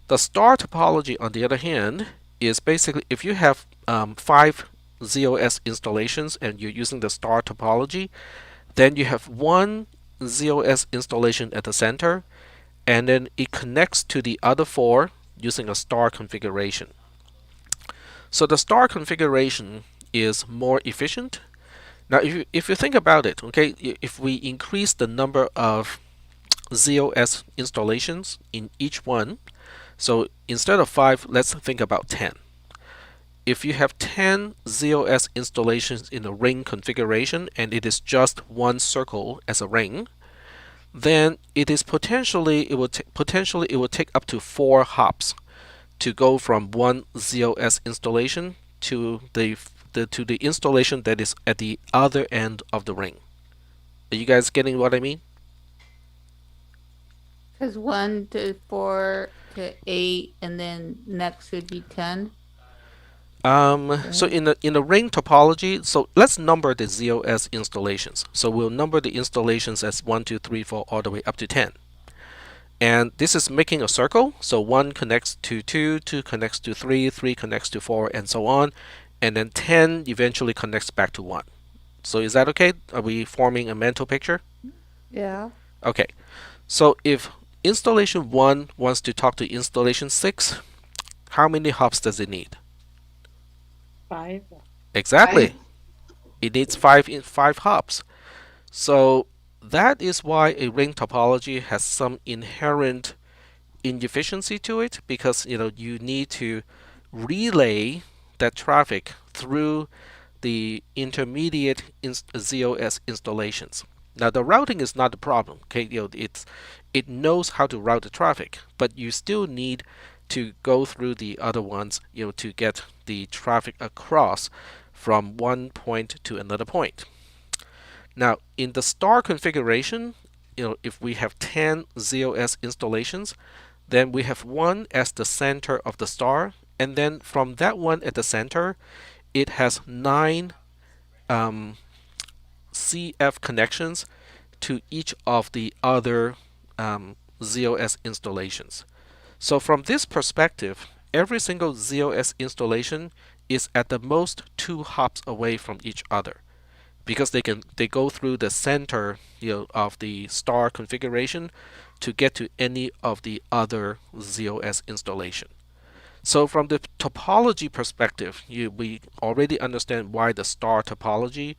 The star topology, on the other hand, is basically if you have 5 ZOS installations and you're using the star topology, then you have one ZOS installation at the center, and then it connects to the other 4 using a star configuration. So the star configuration is more efficient. Now, if you think about it, okay, if we increase the number of ZOS installations in each one, so instead of 5, let's think about 10. If you have 10 ZOS installations in a ring configuration and it is just one circle as a ring, then it will take up to 4 hops to go from one ZOS installation to the installation that is at the other end of the ring. Are you guys getting what I mean? Because 1 to 4 to 8, and then next would be 10. So in the ring topology, so let's number the ZOS installations. So we'll number the installations as 1, 2, 3, 4, all the way up to 10. And this is making a circle. So 1 connects to 2, 2 connects to 3, 3 connects to 4, and so on. And then 10 eventually connects back to 1. So is that okay? Are we forming a mental picture? Yeah. Okay. So if installation 1 wants to talk to installation 6, how many hops does it need? 5. Exactly. 5. It needs 5 hops. So that is why a ring topology has some inherent inefficiency to it, because you need to relay that traffic through the intermediate ZOS installations. Now the routing is not the problem. Okay, it knows how to route the traffic, but you still need to go through the other ones, to get the traffic across from one point to another point. Now, in the star configuration, if we have 10 ZOS installations, then we have 1 as the center of the star, and then from that one at the center, it has 9 CF connections to each of the other ZOS installations. So from this perspective, every single ZOS installation is at the most 2 hops away from each other, because they go through the center of the star configuration to get to any of the other ZOS installation. So from the topology perspective, we already understand why the star topology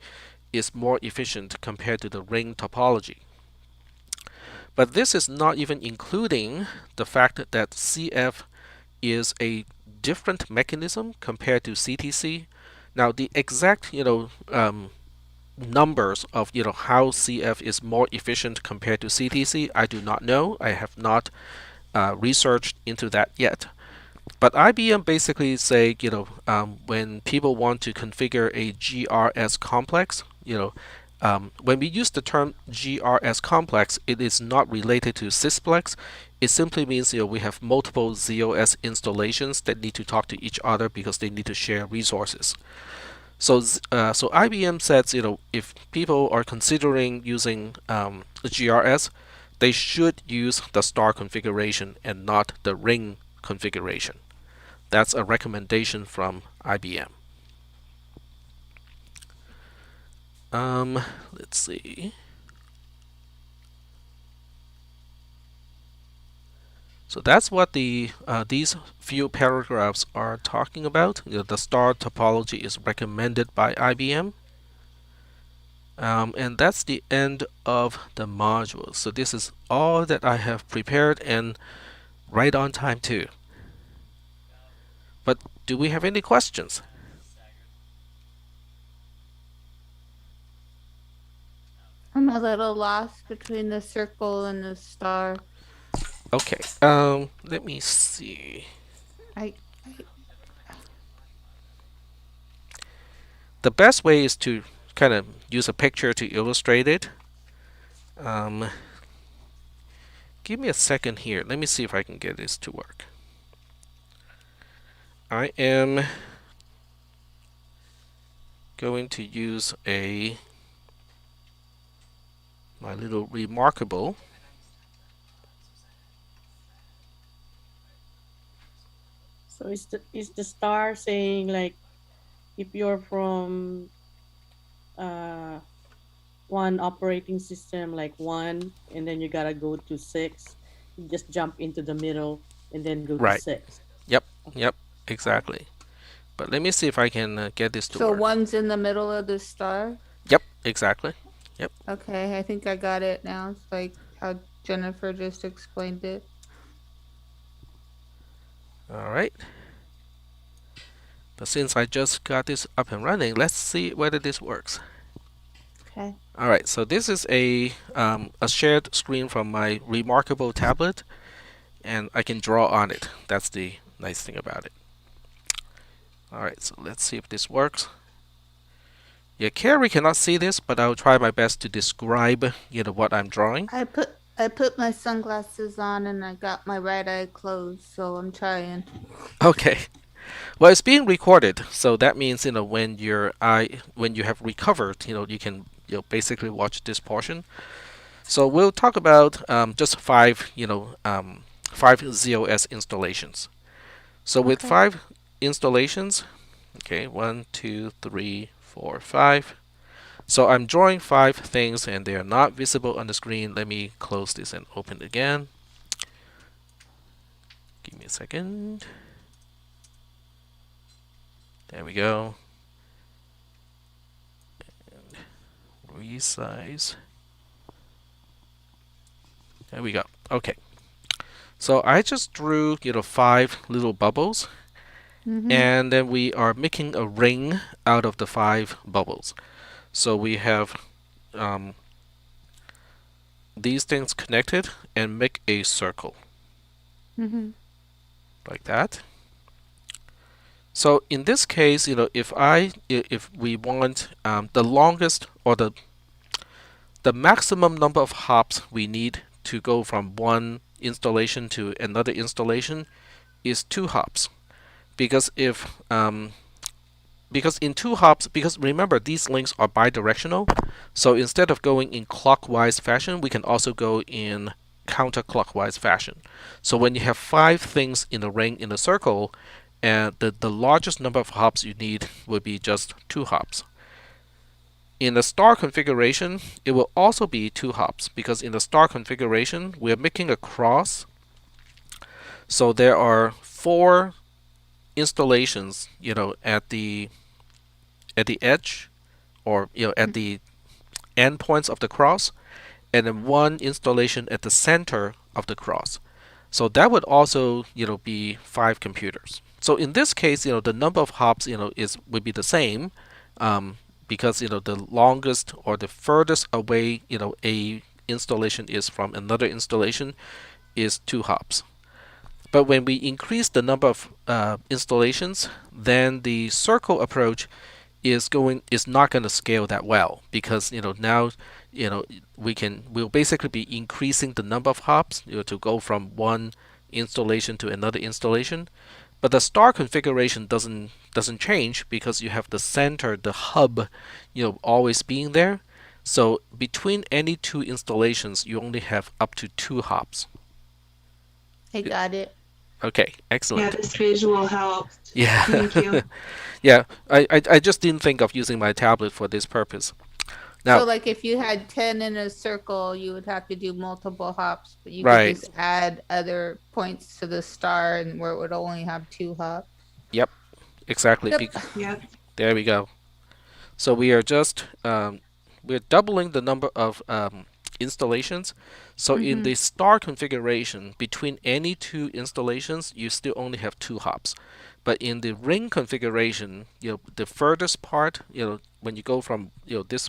is more efficient compared to the ring topology. But this is not even including the fact that CF is a different mechanism compared to CTC. Now the exact numbers of how CF is more efficient compared to CTC, I do not know. I have not researched into that yet. But IBM basically say, when people want to configure a GRS complex, when we use the term GRS complex, it is not related to Sysplex. It simply means we have multiple ZOS installations that need to talk to each other because they need to share resources. So IBM says, if people are considering using GRS, they should use the star configuration and not the ring configuration. That's a recommendation from IBM. Let's see. So that's what these few paragraphs are talking about. The star topology is recommended by IBM. And that's the end of the module. So this is all that I have prepared, and right on time too. But do we have any questions? I'm a little lost between the circle and the star. Okay. Let me see. I The best way is to kind of use a picture to illustrate it. Give me a second here. Let me see if I can get this to work. I am going to use my little remarkable. So is the star saying like if you're from uh one operating system like one and then you gotta go to six, you just jump into the middle and then go to Right. six. Yep. Okay. Yep. Exactly. But let me see if I can get this to so work. one's in the middle of the star. Yep. Exactly. Yep. Okay, I think I got it now. It's like how Jennifer just explained it. All right. But since I just got this up and running, let's see whether this works. Okay. All right. So this is a shared screen from my remarkable tablet, and I can draw on it. That's the nice thing about it. All right. So let's see if this works. Yeah, Carrie cannot see this, but I'll try my best to describe, what I'm drawing. I put my sunglasses on and I got my right eye closed, so I'm trying. Okay. Well, it's being recorded, so that means when when you have recovered, you can basically watch this portion. So we'll talk about just five ZOS installations. So with Okay. 5 installations, okay, 1, 2, 3, 4, 5. So I'm drawing 5 things, and they are not visible on the screen. Let me close this and open it again. Give me a second. There we go. And resize. There we go. Okay. So I just drew, 5 little bubbles, and then we are making a ring out of the 5 bubbles. So we have these things connected and make a circle. Like that. So in this case, if we want the longest or the maximum number of hops we need to go from one installation to another installation is 2 hops, because because in 2 hops, because remember these links are bidirectional, so instead of going in clockwise fashion, we can also go in counterclockwise fashion. So when you have 5 things in a ring in a circle, and the largest number of hops you need would be just 2 hops. In the star configuration, it will also be 2 hops, because in the star configuration, we are making a cross. So there are 4 installations, at the edge, or at the endpoints of the cross, and then 1 installation at the center of the cross. So that would also, be 5 computers. So in this case, the number of hops, would be the same, because the longest or the furthest away a installation is from another installation is 2 hops. But when we increase the number of installations, then the circle approach is not going to scale that well, because now we'll basically be increasing the number of hops to go from one installation to another installation. But the star configuration doesn't change, because you have the center, the hub, always being there. So between any two installations, you only have up to 2 hops. I got it. Okay, Yeah, excellent. this visual helped. Yeah. Thank you. Yeah, I just didn't think of using my tablet for this purpose. Now, So like if you had 10 in a circle, you would have to do multiple hops, but you could right. just add other points to the star and where it would only have 2 hops. Yep, exactly. Yep. Yep. There we go. So we are just we're doubling the number of installations. So in the star configuration, between any two installations, you still only have 2 hops. But in the ring configuration, the furthest part, when you go from this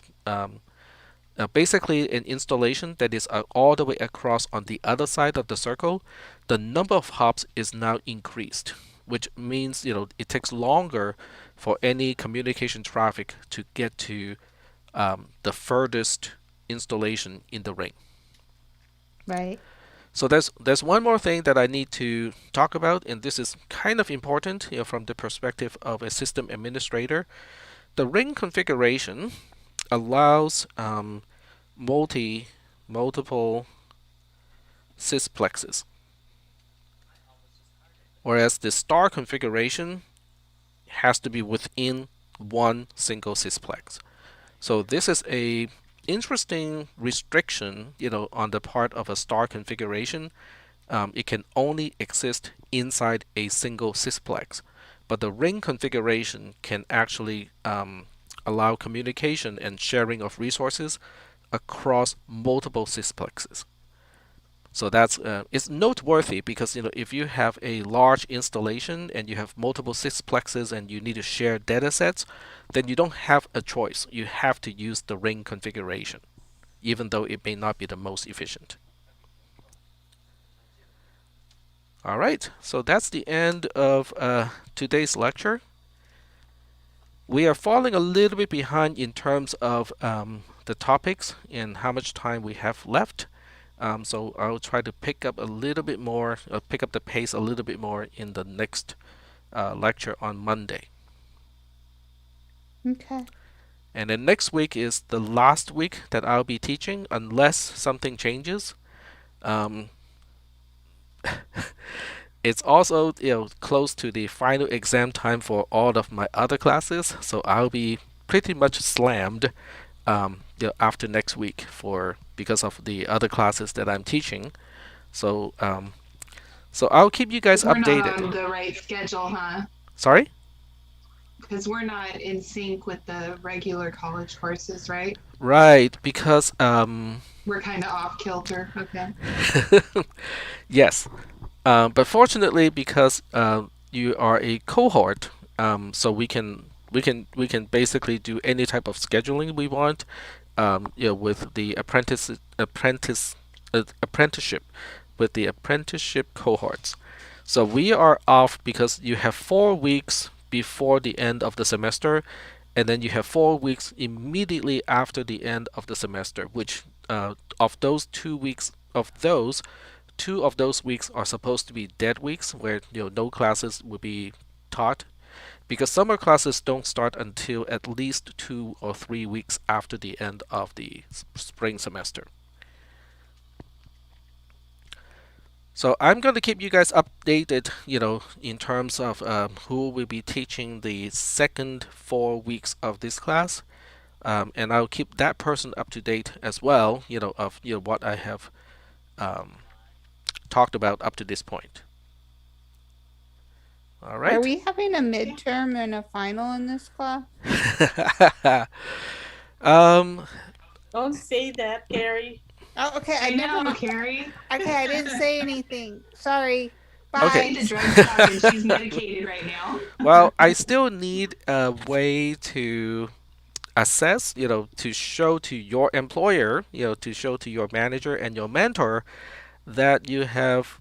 basically an installation that is all the way across on the other side of the circle, the number of hops is now increased, which means it takes longer for any communication traffic to get to the furthest installation in the ring. Right. So there's one more thing that I need to talk about, and this is kind of important, from the perspective of a system administrator. The ring configuration allows multiple sysplexes, whereas the star configuration has to be within one single sysplex. So this is a interesting restriction, on the part of a star configuration. It can only exist inside a single sysplex, but the ring configuration can actually allow communication and sharing of resources across multiple sysplexes. So that's it's noteworthy, because if you have a large installation and you have multiple sysplexes and you need to share data sets, then you don't have a choice. You have to use the ring configuration, even though it may not be the most efficient. All right, so that's the end of today's lecture. We are falling a little bit behind in terms of the topics and how much time we have left. So I'll try to pick up a little bit more, pick up the pace a little bit more in the next lecture on Monday. Okay. And then next week is the last week that I'll be teaching, unless something changes. It's also close to the final exam time for all of my other classes, so I'll be pretty much slammed after next week because of the other classes that I'm teaching. So so I'll keep you guys We're not updated. on the right schedule, huh? Sorry? Because we're not in sync with the regular college courses, right? Right, because We're kind of off kilter. Okay. yes. But fortunately, because you are a cohort, so we can basically do any type of scheduling we want, with the apprenticeship, with the apprenticeship cohorts. So we are off because you have 4 weeks before the end of the semester, and then you have 4 weeks immediately after the end of the semester. Which of those 2 weeks, two of those weeks are supposed to be dead weeks, where no classes will be taught, because summer classes don't start until at least 2 or 3 weeks after the end of the spring semester. So I'm going to keep you guys updated, in terms of who will be teaching the second 4 weeks of this class, and I'll keep that person up to date as well, of what I have talked about up to this point. All Are right. we having a midterm and a final in this class? um, Don't say that, Carrie. Oh, okay. I I never. know, Carrie. Okay, I didn't say anything. Sorry. Bye. Okay. The drug stop and she's medicated right now. well, I still need a way to assess, to show to your employer, to show to your manager and your mentor that you have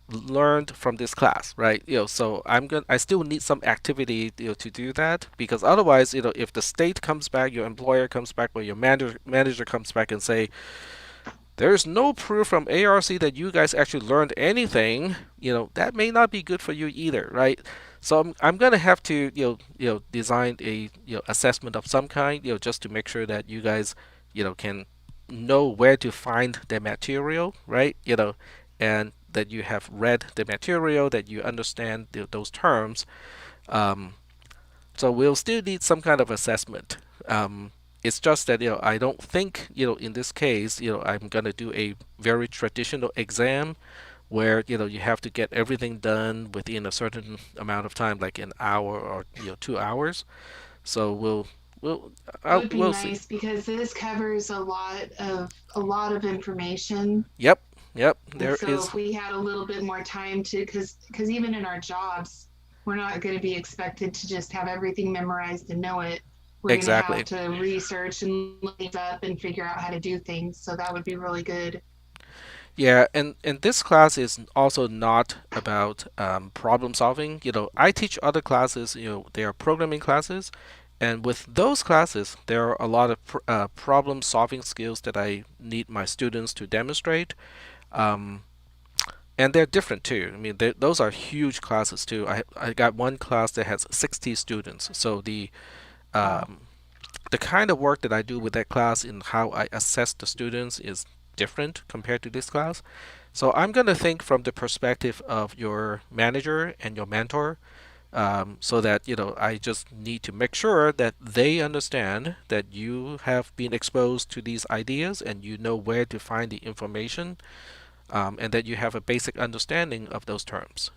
learned from this class, right? So I still need some activity, to do that, because otherwise, if the state comes back, your employer comes back, or your manager comes back and say, there's no proof from ARC that you guys actually learned anything, that may not be good for you either, right? So I'm gonna have to design a assessment of some kind, just to make sure that you guys can know where to find the material, right? And that you have read the material, that you understand those terms. Um, so we'll still need some kind of assessment. It's just that I don't think in this case I'm gonna do a very traditional exam where you have to get everything done within a certain amount of time, like an hour or 2 hours. So we'll That would be we'll see. nice because this covers a lot of information. Yep, yep. And There so is if we had a little bit more time to, because even in our jobs, we're not going to be expected to just have everything memorized and know it. We're going to exactly. have to research and look things up and figure out how to do things. So that would be really good. Yeah, and this class is also not about problem solving. I teach other classes. They are programming classes, and with those classes, there are a lot of problem solving skills that I need my students to demonstrate. Um, and they're different too. I mean, those are huge classes too. I got one class that has 60 students, so Wow. um, the kind of work that I do with that class and how I assess the students is different compared to this class. So I'm going to think from the perspective of your manager and your mentor, so that I just need to make sure that they understand that you have been exposed to these ideas and you know where to find the information, and that you have a basic understanding of those terms.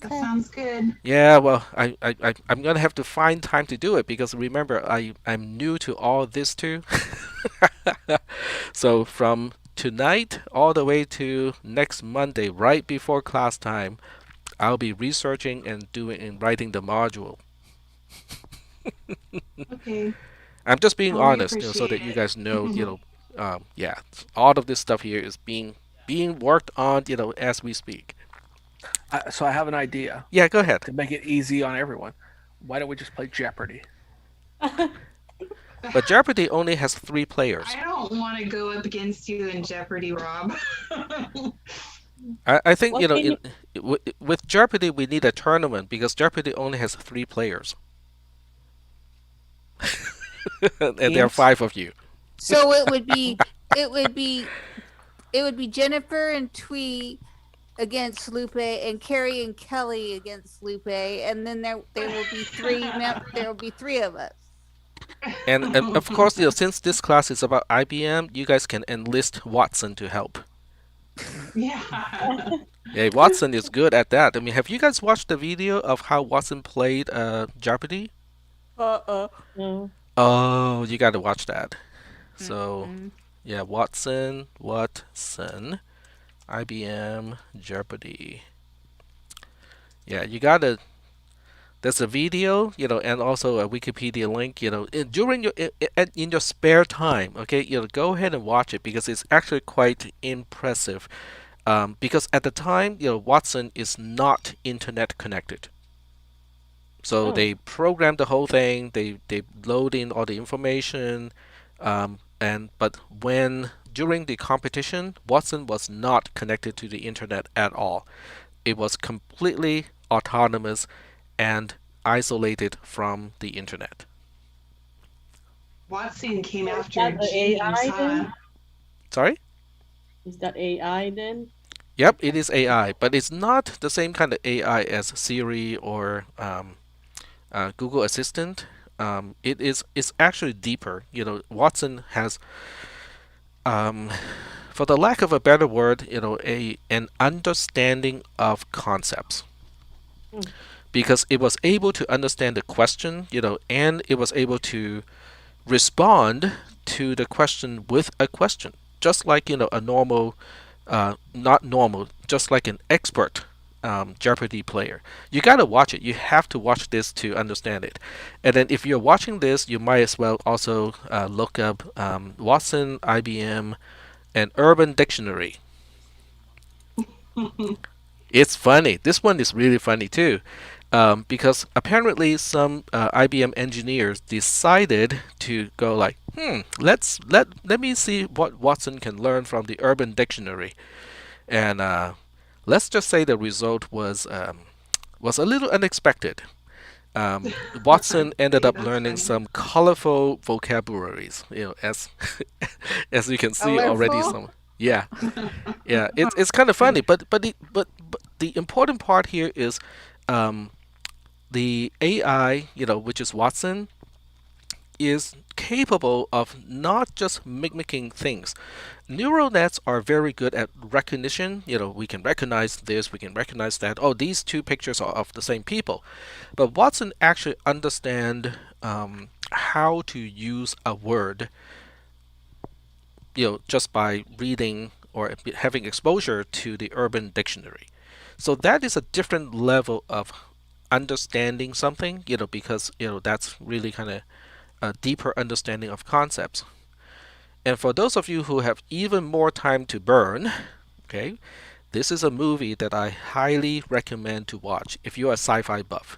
That Okay. sounds good. Yeah, well, I'm gonna have to find time to do it because remember, I'm new to all this too. So from tonight all the way to next Monday, right before class time, I'll be researching and doing and writing the module. Okay. I'm just being Well, we honest, so that appreciate you it. guys know, yeah, all of this stuff here is being worked on, as we speak. So I have an idea Yeah, go ahead. to make it easy on everyone. Why don't we just play Jeopardy? But Jeopardy only has 3 players. I don't want to go up against you in Jeopardy, Rob. I think What can you? with Jeopardy we need a tournament because Jeopardy only has 3 players, and there are Hints? 5 of you. So it would be it would be Jennifer and Twee against Lupe and Carrie and Kelly against Lupe, and then there will be there will be 3 of us. And of course, since this class is about IBM, you guys can enlist Watson to help. Yeah. Yeah, Watson is good at that. I mean, have you guys watched the video of how Watson played Jeopardy? No. Oh, you got to watch that. So, Mm. yeah, Watson, IBM Jeopardy. Yeah, you gotta. There's a video, and also a Wikipedia link, during in your spare time. Okay, go ahead and watch it because it's actually quite impressive. Because at the time, Watson is not internet connected. So Oh. they programmed the whole thing. They load in all the information, but when during the competition, Watson was not connected to the internet at all. It was completely autonomous and isolated from the internet. Watson came Is after that the James, AI huh? then? Sorry? Is that AI then? Yep, it is AI, but it's not the same kind of AI as Siri or Google Assistant. It's actually deeper. Watson has, um, for the lack of a better word, an understanding of concepts, Hmm. because it was able to understand the question, and it was able to respond to the question with a question, just like a normal, not normal, just like an expert Jeopardy player. You gotta watch it. You have to watch this to understand it. And then if you're watching this, you might as well also look up Watson, IBM, and Urban Dictionary. It's funny. This one is really funny too, because apparently some IBM engineers decided to go like, let me see what Watson can learn from the Urban Dictionary, and let's just say the result was a little unexpected. Watson ended Okay, up that's learning funny. some colorful vocabularies. As as you can see already, Colorful. some yeah, yeah. It's kind of funny, but the important part here is um, the AI, which is Watson, is capable of not just mimicking things. Neural nets are very good at recognition. We can recognize this, we can recognize that. Oh, these two pictures are of the same people. But Watson actually understand how to use a word, just by reading or having exposure to the Urban Dictionary. So that is a different level of understanding something, because that's really kind of a deeper understanding of concepts. And for those of you who have even more time to burn, okay, this is a movie that I highly recommend to watch if you're a sci-fi buff.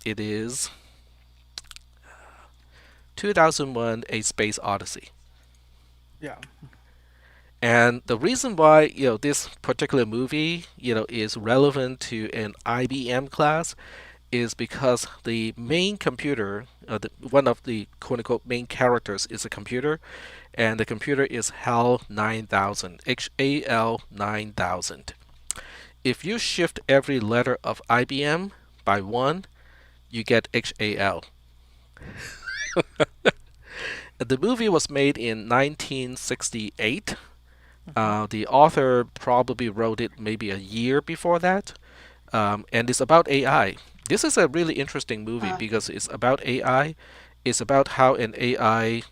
It is 2001: A Space Odyssey. Yeah. And the reason why this particular movie is relevant to an IBM class is because the main computer, one of the quote unquote main characters, is a computer, and the computer is HAL 9000, HAL 9000. If you shift every letter of IBM by one, you get HAL. The movie was made in 1968. The author probably wrote it maybe a year before that, and it's about AI. This is a really interesting movie Uh, because it's about AI. It's about how an AI,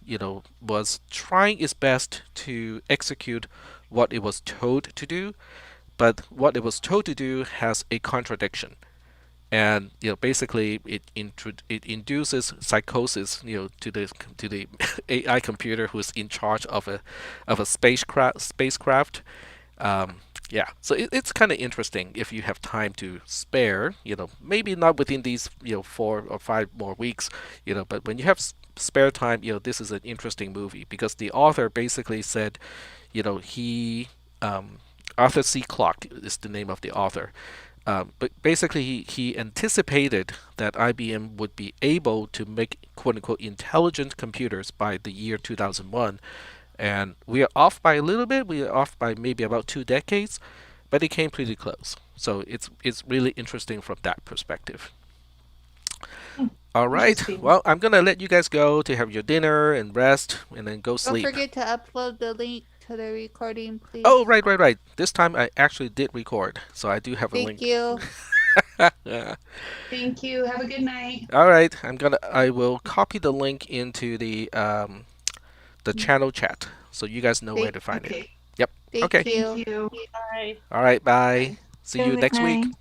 was trying its best to execute what it was told to do, but what it was told to do has a contradiction. And basically, it induces psychosis, to the AI computer who's in charge of a spacecraft. um, yeah, so it's kind of interesting if you have time to spare. Maybe not within these 4 or 5 more weeks. But when you have spare time, this is an interesting movie because the author basically said, he Arthur C. Clarke is the name of the author. But basically, he anticipated that IBM would be able to make quote unquote intelligent computers by the year 2001. And we are off by a little bit. We are off by maybe about 2 decades, but it came pretty close. So it's really interesting from that perspective. All right. Interesting. Well, I'm gonna let you guys go to have your dinner and rest, and then go Don't sleep. forget to upload the link to the recording, Oh, please. right, right, right. This time I actually did record, so I do have a Thank link. you. Yeah. Thank you. Have a good night. All right. I will copy the link into the channel chat so you guys know where Thank, to find it. Okay. Yep. thank Okay. Thank you. you. Bye. All right. Bye. Bye. See Good you next week. night.